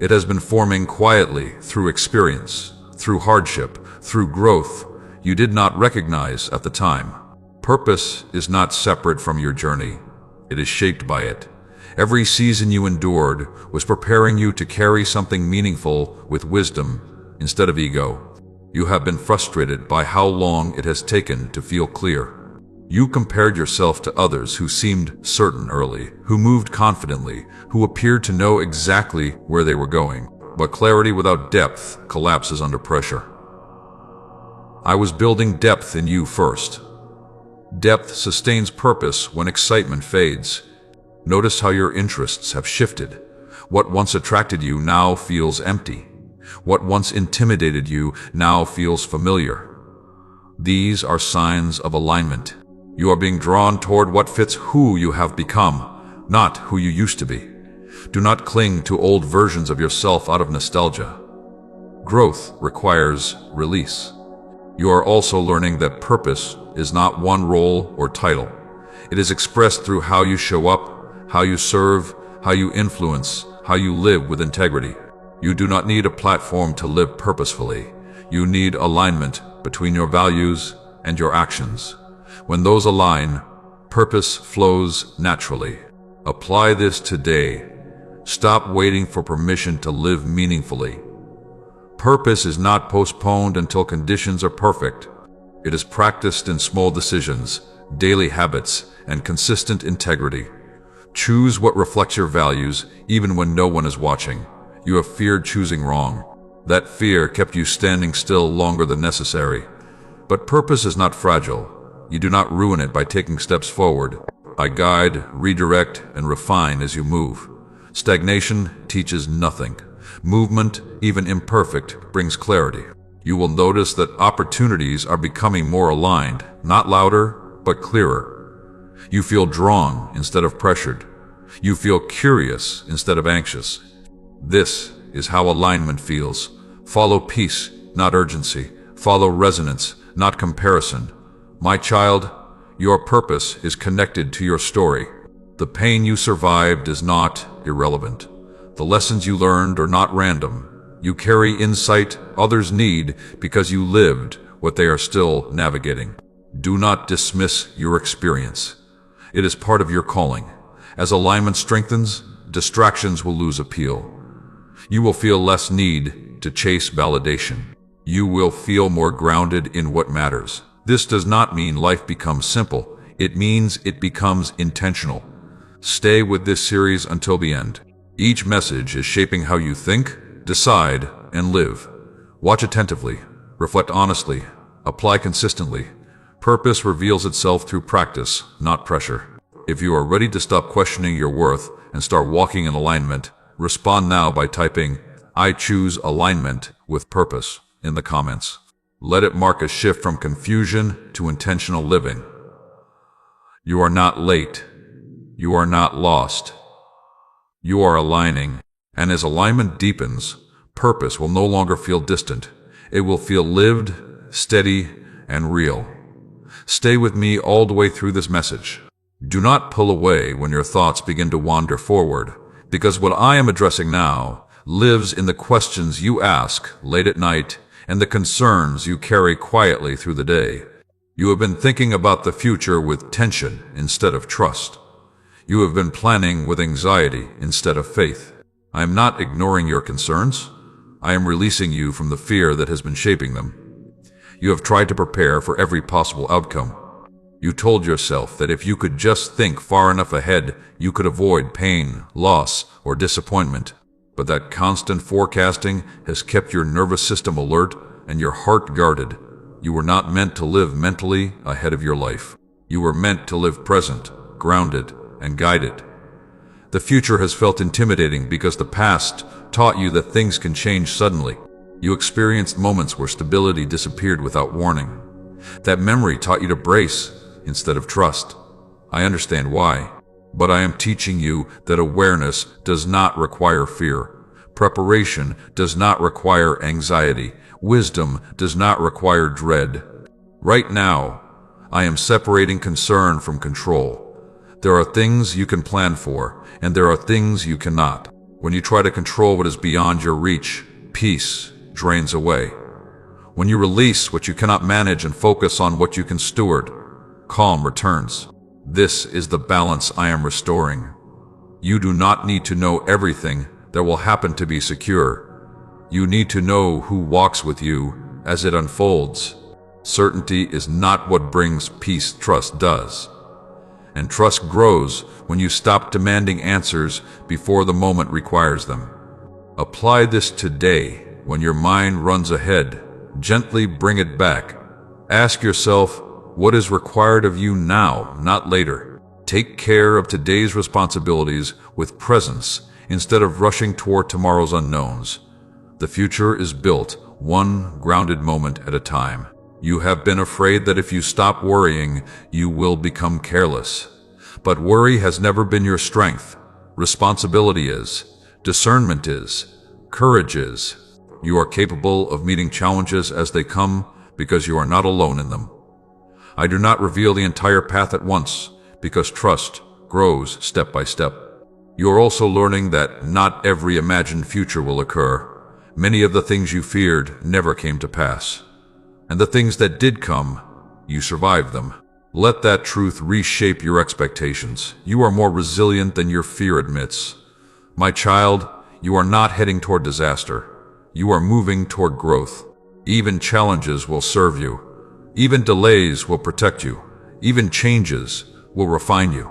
[SPEAKER 1] it has been forming quietly through experience, through hardship, through growth you did not recognize at the time. Purpose is not separate from your journey. It is shaped by it. Every season you endured was preparing you to carry something meaningful with wisdom instead of ego. You have been frustrated by how long it has taken to feel clear. You compared yourself to others who seemed certain early, who moved confidently, who appeared to know exactly where they were going. But clarity without depth collapses under pressure. I was building depth in you first. Depth sustains purpose when excitement fades. Notice how your interests have shifted. What once attracted you now feels empty. What once intimidated you now feels familiar. These are signs of alignment. You are being drawn toward what fits who you have become, not who you used to be. Do not cling to old versions of yourself out of nostalgia. Growth requires release. You are also learning that purpose is not one role or title. It is expressed through how you show up, how you serve, how you influence, how you live with integrity. You do not need a platform to live purposefully. You need alignment between your values and your actions. When those align, purpose flows naturally. Apply this today. Stop waiting for permission to live meaningfully. Purpose is not postponed until conditions are perfect. It is practiced in small decisions, daily habits, and consistent integrity. Choose what reflects your values, even when no one is watching. You have feared choosing wrong. That fear kept you standing still longer than necessary. But purpose is not fragile. You do not ruin it by taking steps forward. I guide, redirect, and refine as you move. Stagnation teaches nothing. Movement, even imperfect, brings clarity. You will notice that opportunities are becoming more aligned, not louder, but clearer. You feel drawn instead of pressured. You feel curious instead of anxious. This is how alignment feels. Follow peace, not urgency. Follow resonance, not comparison. My child, your purpose is connected to your story. The pain you survived is not irrelevant. The lessons you learned are not random. You carry insight others need because you lived what they are still navigating. Do not dismiss your experience. It is part of your calling. As alignment strengthens, distractions will lose appeal. You will feel less need to chase validation. You will feel more grounded in what matters. This does not mean life becomes simple. It means it becomes intentional. Stay with this series until the end. Each message is shaping how you think, decide, and live. Watch attentively, reflect honestly, apply consistently. Purpose reveals itself through practice, not pressure. If you are ready to stop questioning your worth and start walking in alignment, respond now by typing, "I choose alignment with purpose" in the comments. Let it mark a shift from confusion to intentional living. You are not late. You are not lost. You are aligning, and as alignment deepens, purpose will no longer feel distant. It will feel lived, steady, and real. Stay with me all the way through this message. Do not pull away when your thoughts begin to wander forward, because what I am addressing now lives in the questions you ask late at night and the concerns you carry quietly through the day. You have been thinking about the future with tension instead of trust. You have been planning with anxiety instead of faith. I am not ignoring your concerns. I am releasing you from the fear that has been shaping them. You have tried to prepare for every possible outcome. You told yourself that if you could just think far enough ahead, you could avoid pain, loss, or disappointment. But that constant forecasting has kept your nervous system alert and your heart guarded. You were not meant to live mentally ahead of your life. You were meant to live present, grounded, and guided. The future has felt intimidating because the past taught you that things can change suddenly. You experienced moments where stability disappeared without warning. That memory taught you to brace instead of trust. I understand why, but I am teaching you that awareness does not require fear. Preparation does not require anxiety. Wisdom does not require dread. Right now, I am separating concern from control. There are things you can plan for, and there are things you cannot. When you try to control what is beyond your reach, peace drains away. When you release what you cannot manage and focus on what you can steward, calm returns. This is the balance I am restoring. You do not need to know everything that will happen to be secure. You need to know who walks with you as it unfolds. Certainty is not what brings peace, trust does. And trust grows when you stop demanding answers before the moment requires them. Apply this today. When your mind runs ahead, gently bring it back. Ask yourself, what is required of you now, not later? Take care of today's responsibilities with presence instead of rushing toward tomorrow's unknowns. The future is built one grounded moment at a time. You have been afraid that if you stop worrying, you will become careless. But worry has never been your strength. Responsibility is. Discernment is. Courage is. You are capable of meeting challenges as they come because you are not alone in them. I do not reveal the entire path at once because trust grows step by step. You are also learning that not every imagined future will occur. Many of the things you feared never came to pass. And the things that did come, you survived them. Let that truth reshape your expectations. You are more resilient than your fear admits. My child, you are not heading toward disaster. You are moving toward growth. Even challenges will serve you. Even delays will protect you. Even changes will refine you.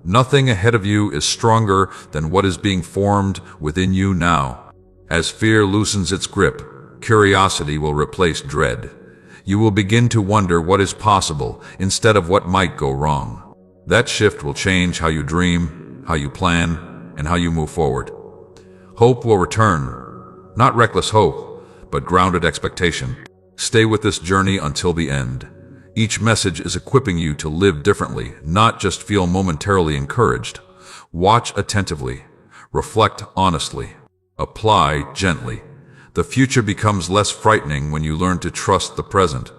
[SPEAKER 1] Nothing ahead of you is stronger than what is being formed within you now. As fear loosens its grip, curiosity will replace dread. You will begin to wonder what is possible instead of what might go wrong. That shift will change how you dream, how you plan, and how you move forward. Hope will return. Not reckless hope, but grounded expectation. Stay with this journey until the end. Each message is equipping you to live differently, not just feel momentarily encouraged. Watch attentively. Reflect honestly. Apply gently. The future becomes less frightening when you learn to trust the present.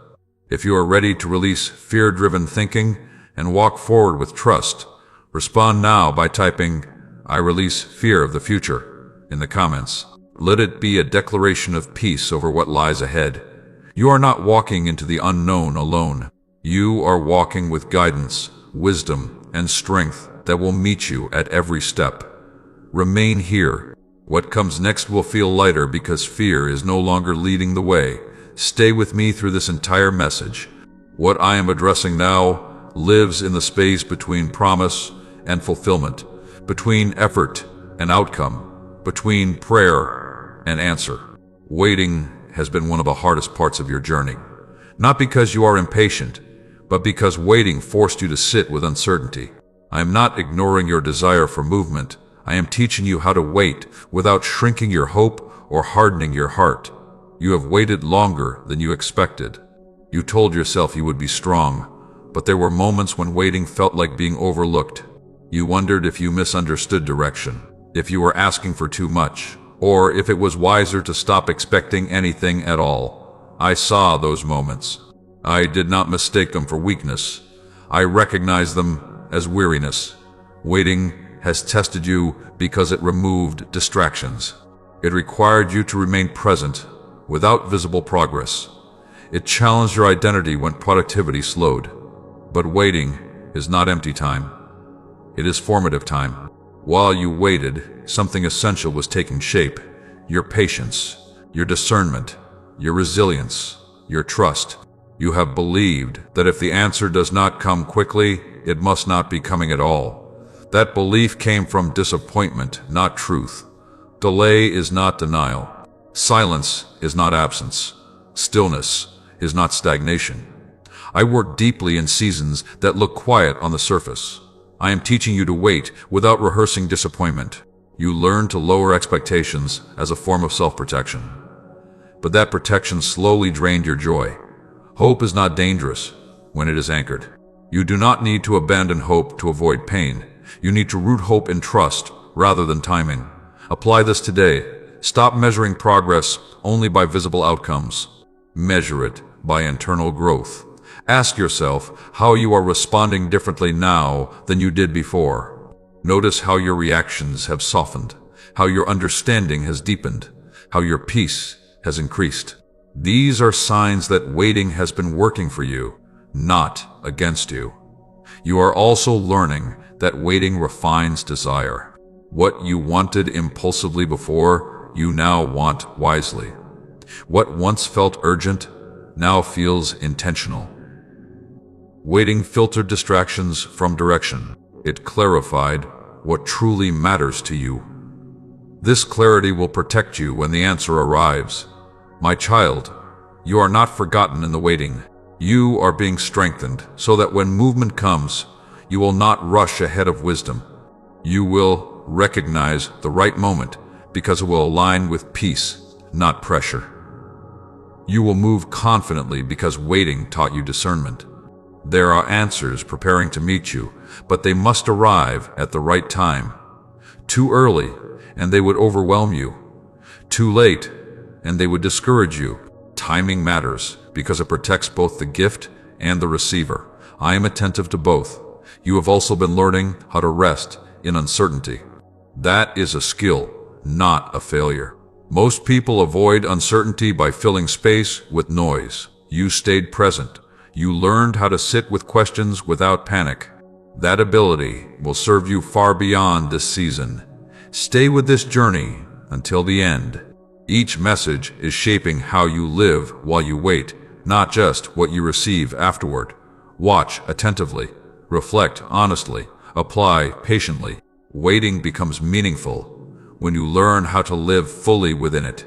[SPEAKER 1] If you are ready to release fear-driven thinking and walk forward with trust, respond now by typing, "I release fear of the future," in the comments. Let it be a declaration of peace over what lies ahead. You are not walking into the unknown alone. You are walking with guidance, wisdom, and strength that will meet you at every step. Remain here. What comes next will feel lighter because fear is no longer leading the way. Stay with me through this entire message. What I am addressing now lives in the space between promise and fulfillment, between effort and outcome, between prayer and answer. Waiting has been one of the hardest parts of your journey. Not because you are impatient, but because waiting forced you to sit with uncertainty. I am not ignoring your desire for movement. I am teaching you how to wait without shrinking your hope or hardening your heart. You have waited longer than you expected. You told yourself you would be strong, but there were moments when waiting felt like being overlooked. You wondered if you misunderstood direction, if you were asking for too much, or if it was wiser to stop expecting anything at all. I saw those moments. I did not mistake them for weakness. I recognized them as weariness. Waiting has tested you because it removed distractions. It required you to remain present without visible progress. It challenged your identity when productivity slowed. But waiting is not empty time. It is formative time. While you waited, something essential was taking shape. Your patience, your discernment, your resilience, your trust. You have believed that if the answer does not come quickly, it must not be coming at all. That belief came from disappointment, not truth. Delay is not denial. Silence is not absence. Stillness is not stagnation. I work deeply in seasons that look quiet on the surface. I am teaching you to wait without rehearsing disappointment. You learn to lower expectations as a form of self-protection. But that protection slowly drained your joy. Hope is not dangerous when it is anchored. You do not need to abandon hope to avoid pain. You need to root hope in trust rather than timing. Apply this today. Stop measuring progress only by visible outcomes. Measure it by internal growth. Ask yourself how you are responding differently now than you did before. Notice how your reactions have softened, how your understanding has deepened, how your peace has increased. These are signs that waiting has been working for you, not against you. You are also learning that waiting refines desire. What you wanted impulsively before, you now want wisely. What once felt urgent now feels intentional. Waiting filtered distractions from direction. It clarified what truly matters to you. This clarity will protect you when the answer arrives. My child, you are not forgotten in the waiting. You are being strengthened so that when movement comes, you will not rush ahead of wisdom. You will recognize the right moment because it will align with peace, not pressure. You will move confidently because waiting taught you discernment. There are answers preparing to meet you, but they must arrive at the right time. Too early, and they would overwhelm you. Too late, and they would discourage you. Timing matters because it protects both the gift and the receiver. I am attentive to both. You have also been learning how to rest in uncertainty. That is a skill, not a failure. Most people avoid uncertainty by filling space with noise. You stayed present. You learned how to sit with questions without panic. That ability will serve you far beyond this season. Stay with this journey until the end. Each message is shaping how you live while you wait, not just what you receive afterward. Watch attentively, reflect honestly, apply patiently. Waiting becomes meaningful when you learn how to live fully within it.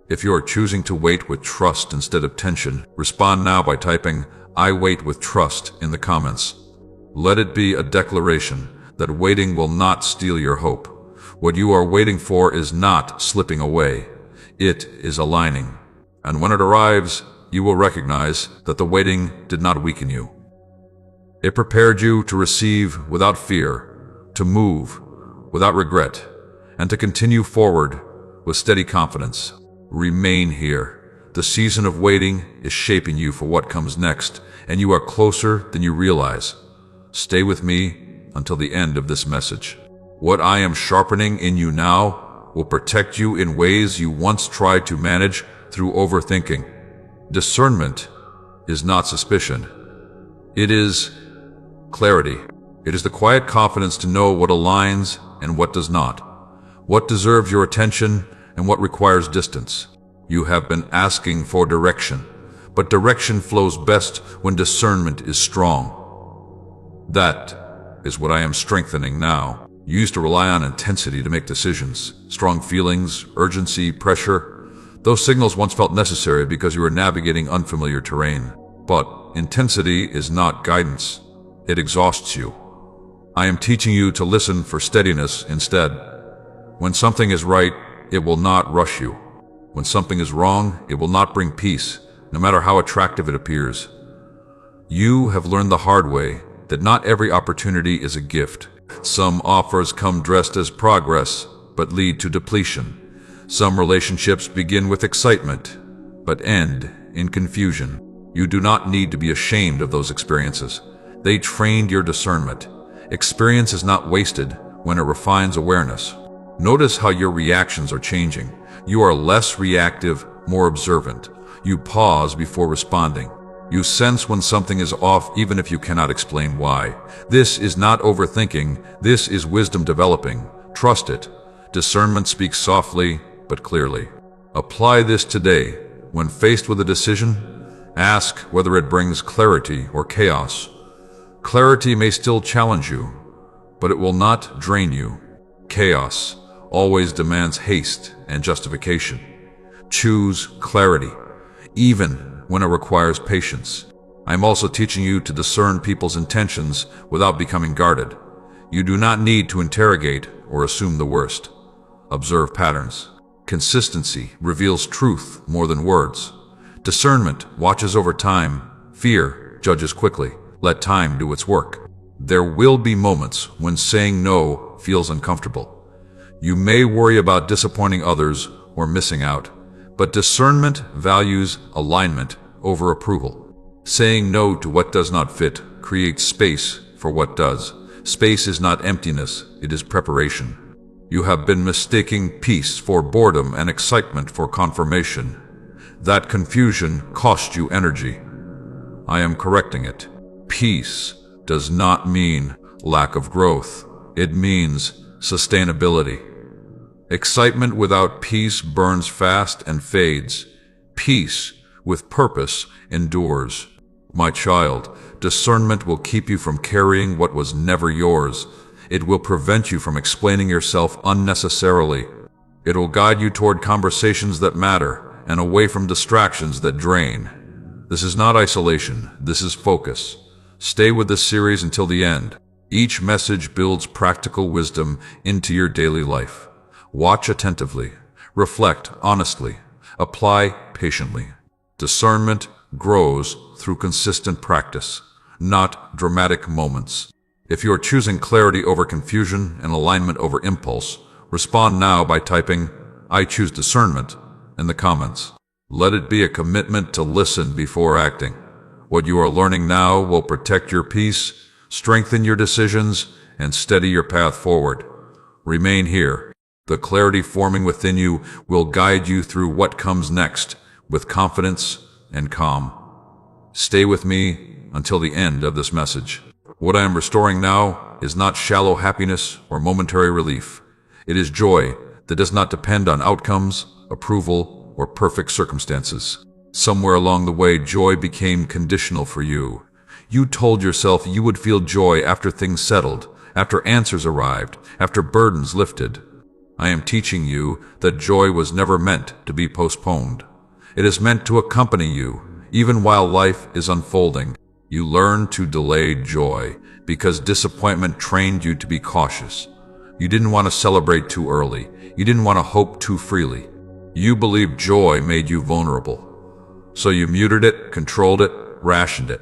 [SPEAKER 1] If you are choosing to wait with trust instead of tension, respond now by typing, "I wait with trust" in the comments. Let it be a declaration that waiting will not steal your hope. What you are waiting for is not slipping away. It is aligning. And when it arrives, you will recognize that the waiting did not weaken you. It prepared you to receive without fear, to move without regret, and to continue forward with steady confidence. Remain here. The season of waiting is shaping you for what comes next, and you are closer than you realize. Stay with me until the end of this message. What I am sharpening in you now will protect you in ways you once tried to manage through overthinking. Discernment is not suspicion. It is clarity. It is the quiet confidence to know what aligns and what does not, what deserves your attention and what requires distance. You have been asking for direction, but direction flows best when discernment is strong. That is what I am strengthening now. You used to rely on intensity to make decisions, strong feelings, urgency, pressure. Those signals once felt necessary because you were navigating unfamiliar terrain. But intensity is not guidance. It exhausts you. I am teaching you to listen for steadiness instead. When something is right, it will not rush you. When something is wrong, it will not bring peace, no matter how attractive it appears. You have learned the hard way that not every opportunity is a gift. Some offers come dressed as progress, but lead to depletion. Some relationships begin with excitement, but end in confusion. You do not need to be ashamed of those experiences. They trained your discernment. Experience is not wasted when it refines awareness. Notice how your reactions are changing. You are less reactive, more observant. You pause before responding. You sense when something is off even if you cannot explain why. This is not overthinking, this is wisdom developing. Trust it. Discernment speaks softly but clearly. Apply this today. When faced with a decision, ask whether it brings clarity or chaos. Clarity may still challenge you, but it will not drain you. Chaos always demands haste and justification. Choose clarity, even when it requires patience. I'm also teaching you to discern people's intentions without becoming guarded. You do not need to interrogate or assume the worst. Observe patterns. Consistency reveals truth more than words. Discernment watches over time. Fear judges quickly. Let time do its work. There will be moments when saying no feels uncomfortable. You may worry about disappointing others or missing out, but discernment values alignment over approval. Saying no to what does not fit creates space for what does. Space is not emptiness, it is preparation. You have been mistaking peace for boredom and excitement for confirmation. That confusion cost you energy. I am correcting it. Peace does not mean lack of growth. It means sustainability. Excitement without peace burns fast and fades. Peace with purpose endures. My child, discernment will keep you from carrying what was never yours. It will prevent you from explaining yourself unnecessarily. It will guide you toward conversations that matter and away from distractions that drain. This is not isolation, this is focus. Stay with this series until the end. Each message builds practical wisdom into your daily life. Watch attentively, reflect honestly, apply patiently. Discernment grows through consistent practice, not dramatic moments. If you are choosing clarity over confusion and alignment over impulse, respond now by typing, "I choose discernment," in the comments. Let it be a commitment to listen before acting. What you are learning now will protect your peace, strengthen your decisions, and steady your path forward. Remain here. The clarity forming within you will guide you through what comes next with confidence and calm. Stay with me until the end of this message. What I am restoring now is not shallow happiness or momentary relief. It is joy that does not depend on outcomes, approval, or perfect circumstances. Somewhere along the way, joy became conditional for you. You told yourself you would feel joy after things settled, after answers arrived, after burdens lifted. I am teaching you that joy was never meant to be postponed. It is meant to accompany you, even while life is unfolding. You learn to delay joy because disappointment trained you to be cautious. You didn't want to celebrate too early. You didn't want to hope too freely. You believed joy made you vulnerable. So you muted it, controlled it, rationed it.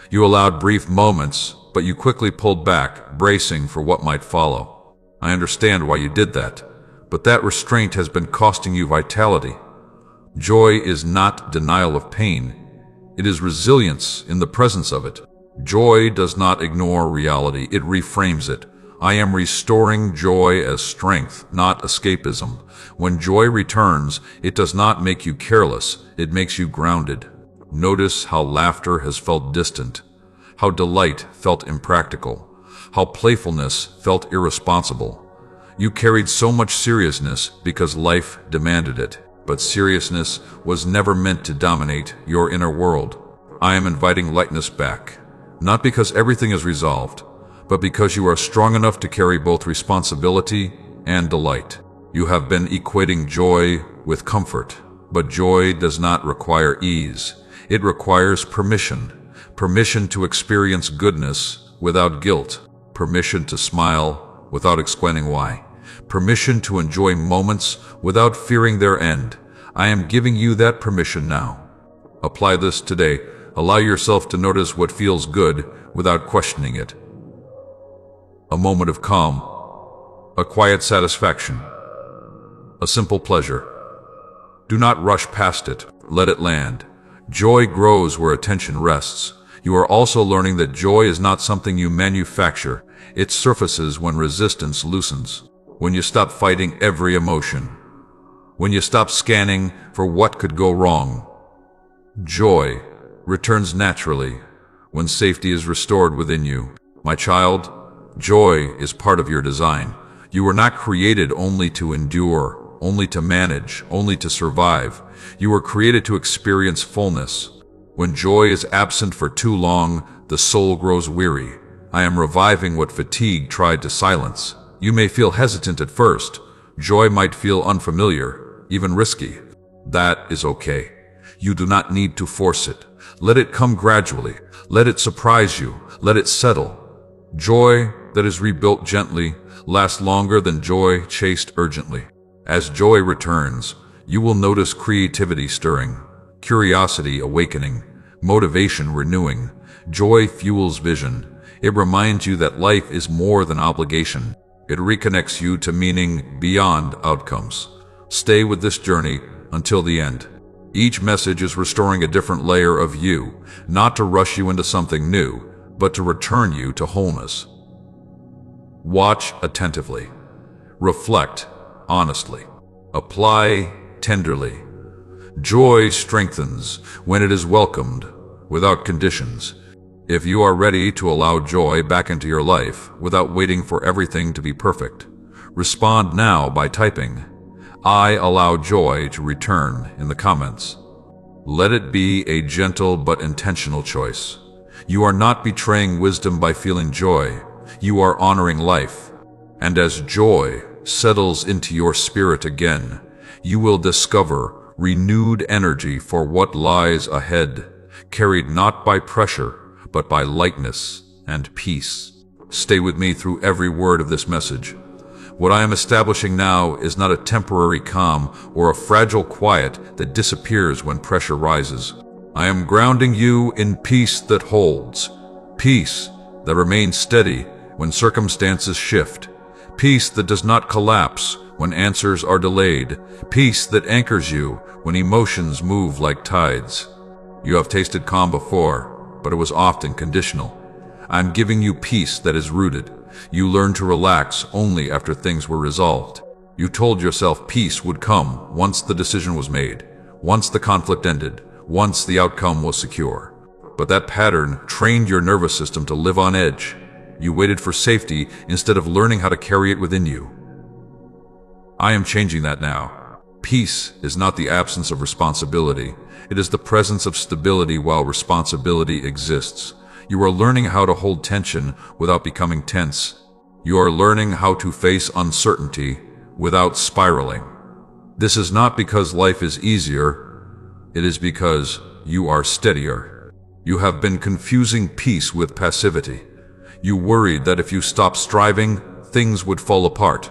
[SPEAKER 1] You allowed brief moments, but you quickly pulled back, bracing for what might follow. I understand why you did that, but that restraint has been costing you vitality. Joy is not denial of pain. It is resilience in the presence of it. Joy does not ignore reality, it reframes it. I am restoring joy as strength, not escapism. When joy returns, it does not make you careless, it makes you grounded. Notice how laughter has felt distant, how delight felt impractical, how playfulness felt irresponsible. You carried so much seriousness because life demanded it, but seriousness was never meant to dominate your inner world. I am inviting lightness back, not because everything is resolved, but because you are strong enough to carry both responsibility and delight. You have been equating joy with comfort, but joy does not require ease. It requires permission to experience goodness without guilt, permission to smile without explaining why, permission to enjoy moments without fearing their end. I am giving you that permission now. Apply this today. Allow yourself to notice what feels good without questioning it. A moment of calm, a quiet satisfaction, a simple pleasure. Do not rush past it. Let it land. Joy grows where attention rests. You are also learning that joy is not something you manufacture. It surfaces when resistance loosens. When you stop fighting every emotion. When you stop scanning for what could go wrong. Joy returns naturally when safety is restored within you. My child, joy is part of your design. You were not created only to endure, only to manage, only to survive. You were created to experience fullness. When joy is absent for too long, the soul grows weary. I am reviving what fatigue tried to silence. You may feel hesitant at first. Joy might feel unfamiliar, even risky. That is okay. You do not need to force it. Let it come gradually. Let it surprise you. Let it settle. Joy that is rebuilt gently lasts longer than joy chased urgently. As joy returns, you will notice creativity stirring, curiosity awakening, motivation renewing. Joy fuels vision. It reminds you that life is more than obligation. It reconnects you to meaning beyond outcomes. Stay with this journey until the end. Each message is restoring a different layer of you, not to rush you into something new, but to return you to wholeness. Watch attentively. Reflect honestly. Apply tenderly. Joy strengthens when it is welcomed, without conditions. If you are ready to allow joy back into your life without waiting for everything to be perfect, respond now by typing, "I allow joy to return" in the comments. Let it be a gentle but intentional choice. You are not betraying wisdom by feeling joy. You are honoring life. And as joy settles into your spirit again, you will discover renewed energy for what lies ahead, carried not by pressure, but by lightness and peace. Stay with me through every word of this message. What I am establishing now is not a temporary calm or a fragile quiet that disappears when pressure rises. I am grounding you in peace that holds, peace that remains steady when circumstances shift, peace that does not collapse when answers are delayed, peace that anchors you when emotions move like tides. You have tasted calm before, but it was often conditional. I'm giving you peace that is rooted. You learned to relax only after things were resolved. You told yourself peace would come once the decision was made, once the conflict ended, once the outcome was secure. But that pattern trained your nervous system to live on edge. You waited for safety instead of learning how to carry it within you. I am changing that now. Peace is not the absence of responsibility. It is the presence of stability while responsibility exists. You are learning how to hold tension without becoming tense. You are learning how to face uncertainty without spiraling. This is not because life is easier. It is because you are steadier. You have been confusing peace with passivity. You worried that if you stopped striving, things would fall apart.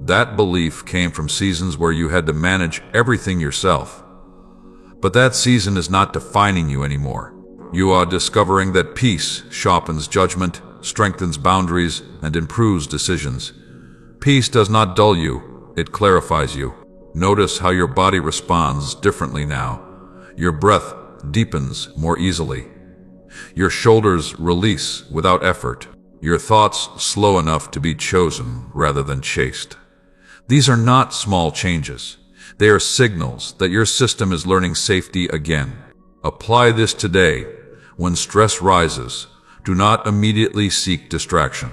[SPEAKER 1] That belief came from seasons where you had to manage everything yourself. But that season is not defining you anymore. You are discovering that peace sharpens judgment, strengthens boundaries, and improves decisions. Peace does not dull you, it clarifies you. Notice how your body responds differently now. Your breath deepens more easily. Your shoulders release without effort. Your thoughts slow enough to be chosen rather than chased. These are not small changes. They are signals that your system is learning safety again. Apply this today. When stress rises, do not immediately seek distraction.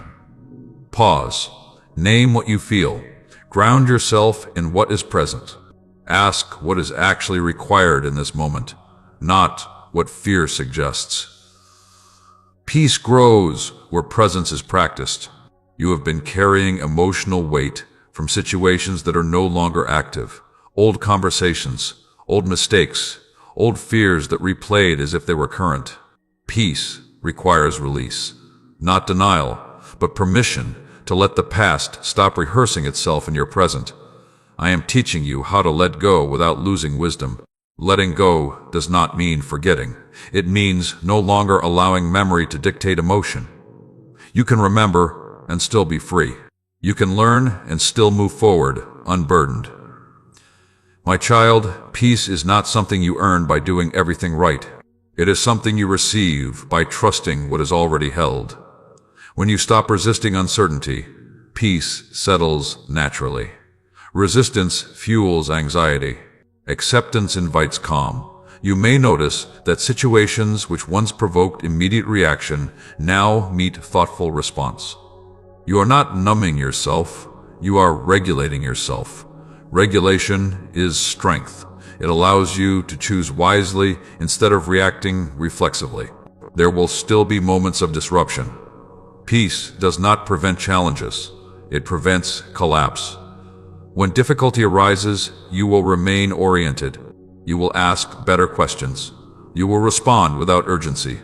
[SPEAKER 1] Pause. Name what you feel. Ground yourself in what is present. Ask what is actually required in this moment, not what fear suggests. Peace grows where presence is practiced. You have been carrying emotional weight from situations that are no longer active. Old conversations, old mistakes, old fears that replayed as if they were current. Peace requires release, not denial, but permission to let the past stop rehearsing itself in your present. I am teaching you how to let go without losing wisdom. Letting go does not mean forgetting. It means no longer allowing memory to dictate emotion. You can remember and still be free. You can learn and still move forward, unburdened. My child, peace is not something you earn by doing everything right. It is something you receive by trusting what is already held. When you stop resisting uncertainty, peace settles naturally. Resistance fuels anxiety. Acceptance invites calm. You may notice that situations which once provoked immediate reaction now meet thoughtful response. You are not numbing yourself, you are regulating yourself. Regulation is strength. It allows you to choose wisely instead of reacting reflexively. There will still be moments of disruption. Peace does not prevent challenges, it prevents collapse. When difficulty arises, you will remain oriented. You will ask better questions. You will respond without urgency.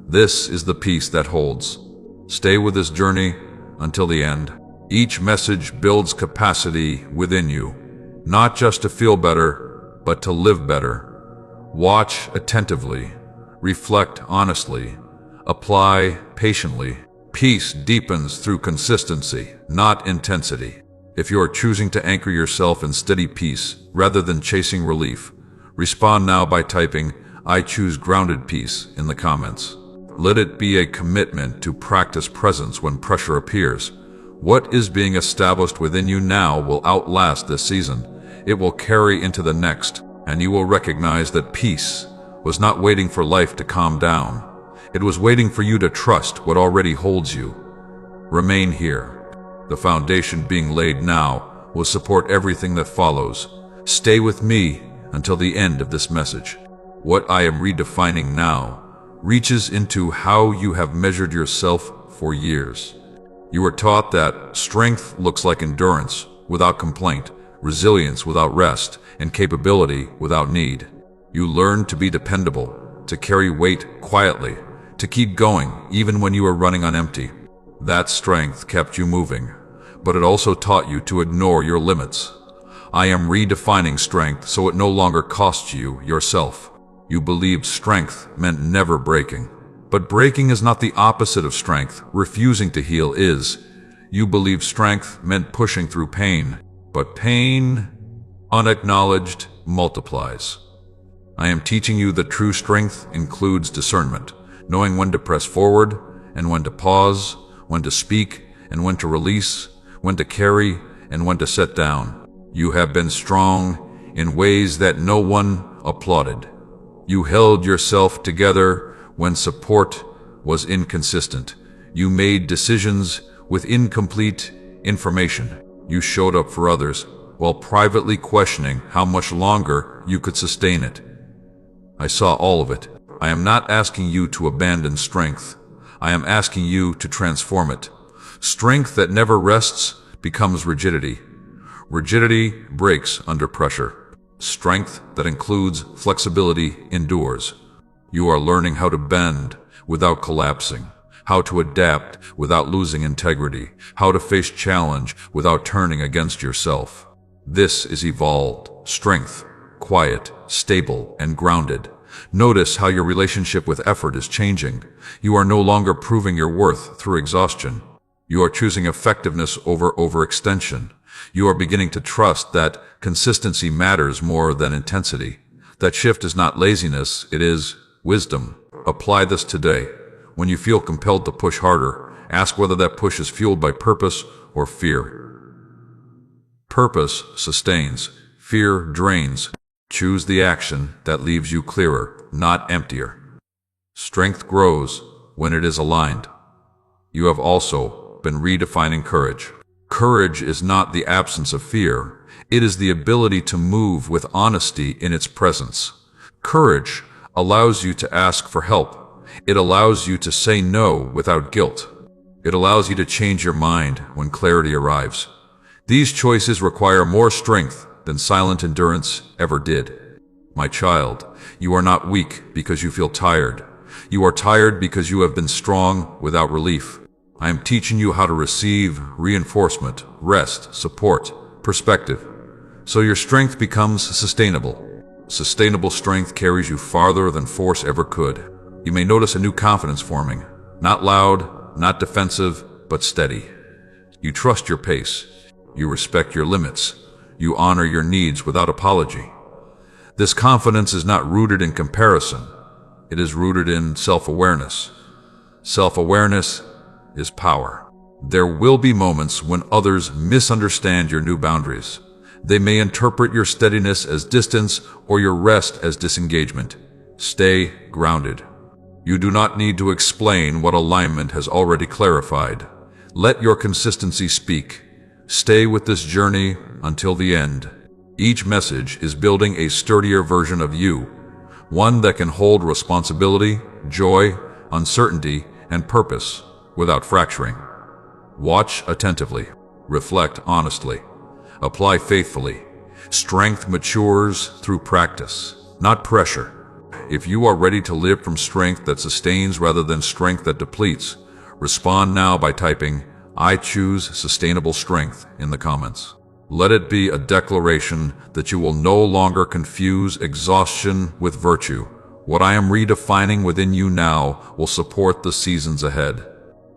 [SPEAKER 1] This is the peace that holds. Stay with this journey until the end. Each message builds capacity within you, not just to feel better, but to live better. Watch attentively, reflect honestly, apply patiently. Peace deepens through consistency, not intensity. If you are choosing to anchor yourself in steady peace rather than chasing relief, respond now by typing, "I choose grounded peace" in the comments. Let it be a commitment to practice presence when pressure appears. What is being established within you now will outlast this season. It will carry into the next, and you will recognize that peace was not waiting for life to calm down. It was waiting for you to trust what already holds you. Remain here. The foundation being laid now will support everything that follows. Stay with me until the end of this message. What I am redefining now reaches into how you have measured yourself for years. You were taught that strength looks like endurance without complaint, resilience without rest, and capability without need. You learned to be dependable, to carry weight quietly, to keep going even when you were running on empty. That strength kept you moving, but it also taught you to ignore your limits. I am redefining strength so it no longer costs you yourself. You believed strength meant never breaking. But breaking is not the opposite of strength. Refusing to heal is. You believed strength meant pushing through pain. But pain, unacknowledged, multiplies. I am teaching you that true strength includes discernment, knowing when to press forward and when to pause, when to speak and when to release, when to carry and when to set down. You have been strong in ways that no one applauded. You held yourself together when support was inconsistent. You made decisions with incomplete information. You showed up for others while privately questioning how much longer you could sustain it. I saw all of it. I am not asking you to abandon strength. I am asking you to transform it. Strength that never rests becomes rigidity. Rigidity breaks under pressure. Strength that includes flexibility endures. You are learning how to bend without collapsing, how to adapt without losing integrity, how to face challenge without turning against yourself. This is evolved strength, quiet, stable, and grounded. Notice how your relationship with effort is changing. You are no longer proving your worth through exhaustion. You are choosing effectiveness over overextension. You are beginning to trust that consistency matters more than intensity. That shift is not laziness, it is wisdom. Apply this today. When you feel compelled to push harder, ask whether that push is fueled by purpose or fear. Purpose sustains, fear drains. Choose the action that leaves you clearer, not emptier. Strength grows when it is aligned. You have also been redefining courage. Courage is not the absence of fear. It is the ability to move with honesty in its presence. Courage allows you to ask for help. It allows you to say no without guilt. It allows you to change your mind when clarity arrives. These choices require more strength than silent endurance ever did. My child, you are not weak because you feel tired. You are tired because you have been strong without relief. I am teaching you how to receive reinforcement, rest, support, perspective, so your strength becomes sustainable. Sustainable strength carries you farther than force ever could. You may notice a new confidence forming, not loud, not defensive, but steady. You trust your pace. You respect your limits. You honor your needs without apology. This confidence is not rooted in comparison. It is rooted in self-awareness. Self-awareness is power. There will be moments when others misunderstand your new boundaries. They may interpret your steadiness as distance or your rest as disengagement. Stay grounded. You do not need to explain what alignment has already clarified. Let your consistency speak. Stay with this journey until the end. Each message is building a sturdier version of you, one that can hold responsibility, joy, uncertainty, and purpose without fracturing. Watch attentively. Reflect honestly. Apply faithfully. Strength matures through practice, not pressure. If you are ready to live from strength that sustains rather than strength that depletes, respond now by typing, "I choose sustainable strength" in the comments. Let it be a declaration that you will no longer confuse exhaustion with virtue. What I am redefining within you now will support the seasons ahead.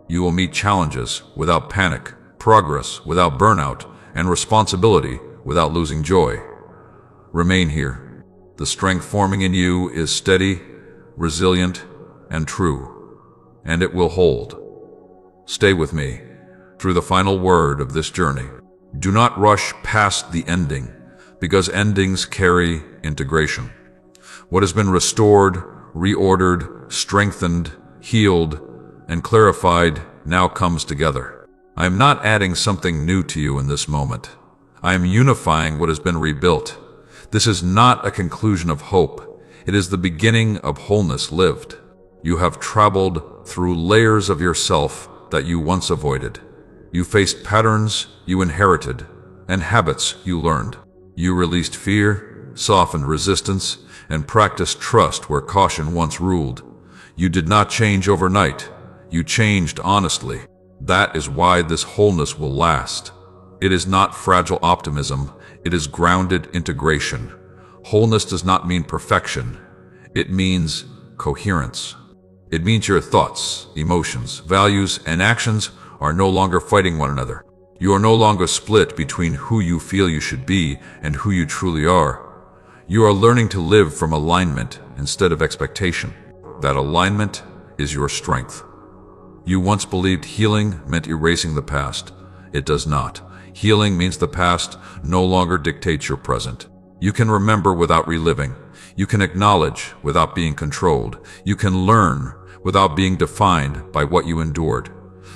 [SPEAKER 1] You will meet challenges without panic, progress without burnout, and responsibility without losing joy. Remain here. The strength forming in you is steady, resilient, and true, and it will hold. Stay with me through the final word of this journey. Do not rush past the ending, because endings carry integration. What has been restored, reordered, strengthened, healed, and clarified now comes together. I am not adding something new to you in this moment. I am unifying what has been rebuilt. This is not a conclusion of hope. It is the beginning of wholeness lived. You have traveled through layers of yourself that you once avoided. You faced patterns you inherited and habits you learned. You released fear, softened resistance, and practiced trust where caution once ruled. You did not change overnight. You changed honestly. That is why this wholeness will last. It is not fragile optimism. It is grounded integration. Wholeness does not mean perfection. It means coherence. It means your thoughts, emotions, values, and actions are no longer fighting one another. You are no longer split between who you feel you should be and who you truly are. You are learning to live from alignment instead of expectation. That alignment is your strength. You once believed healing meant erasing the past. It does not. Healing means the past no longer dictates your present. You can remember without reliving. You can acknowledge without being controlled. You can learn without being defined by what you endured.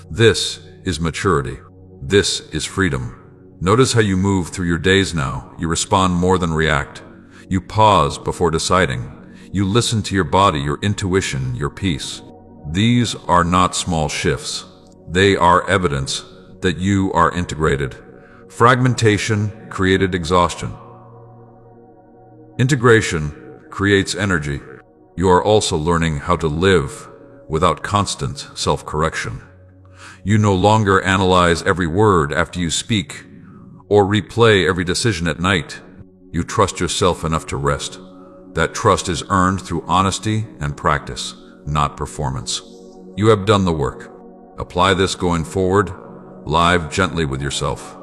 [SPEAKER 1] This is maturity. This is freedom. Notice how you move through your days now. You respond more than react. You pause before deciding. You listen to your body, your intuition, your peace. These are not small shifts. They are evidence that you are integrated. Fragmentation created exhaustion. Integration creates energy. You are also learning how to live without constant self-correction. You no longer analyze every word after you speak or replay every decision at night. You trust yourself enough to rest. That trust is earned through honesty and practice, not performance. You have done the work. Apply this going forward. Live gently with yourself.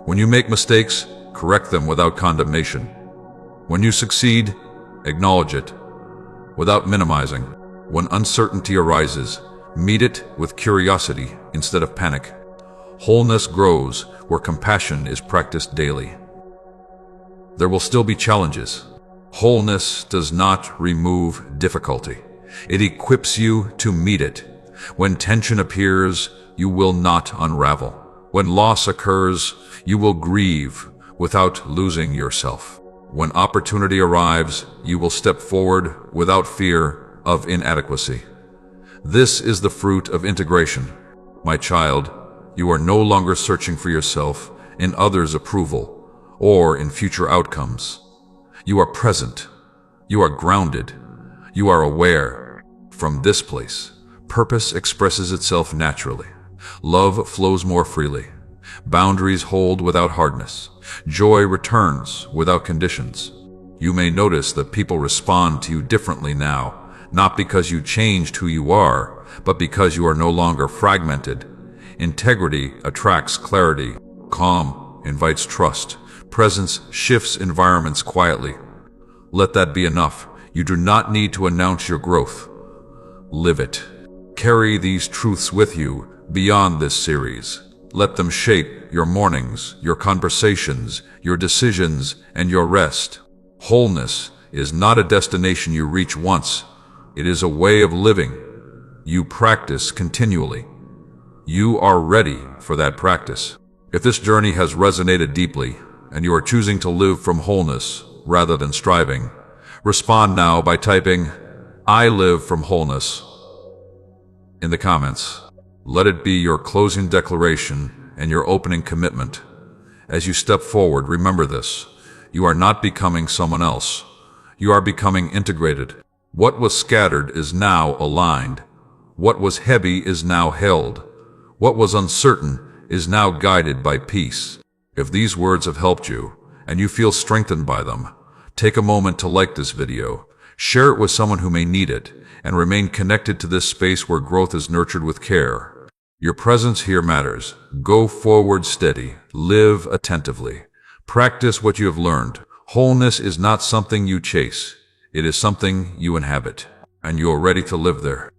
[SPEAKER 1] When you make mistakes, correct them without condemnation. When you succeed, acknowledge it without minimizing. When uncertainty arises, meet it with curiosity instead of panic. Wholeness grows where compassion is practiced daily. There will still be challenges. Wholeness does not remove difficulty. It equips you to meet it. When tension appears, you will not unravel. When loss occurs, you will grieve without losing yourself. When opportunity arrives, you will step forward without fear of inadequacy. This is the fruit of integration. My child, you are no longer searching for yourself in others' approval or in future outcomes. You are present. You are grounded. You are aware. From this place, purpose expresses itself naturally. Love flows more freely. Boundaries hold without hardness. Joy returns without conditions. You may notice that people respond to you differently now, not because you changed who you are, but because you are no longer fragmented. Integrity attracts clarity. Calm invites trust. Presence shifts environments quietly. Let that be enough. You do not need to announce your growth. Live it. Carry these truths with you beyond this series. Let them shape your mornings, your conversations, your decisions, and your rest. Wholeness is not a destination you reach once. It is a way of living you practice continually. You are ready for that practice. If this journey has resonated deeply, and you are choosing to live from wholeness rather than striving, respond now by typing, "I live from wholeness," in the comments. Let it be your closing declaration and your opening commitment. As you step forward, remember this. You are not becoming someone else. You are becoming integrated. What was scattered is now aligned. What was heavy is now held. What was uncertain is now guided by peace. If these words have helped you, and you feel strengthened by them, take a moment to like this video, share it with someone who may need it, and remain connected to this space where growth is nurtured with care. Your presence here matters. Go forward steady. Live attentively. Practice what you have learned. Wholeness is not something you chase. It is something you inhabit, and you are ready to live there.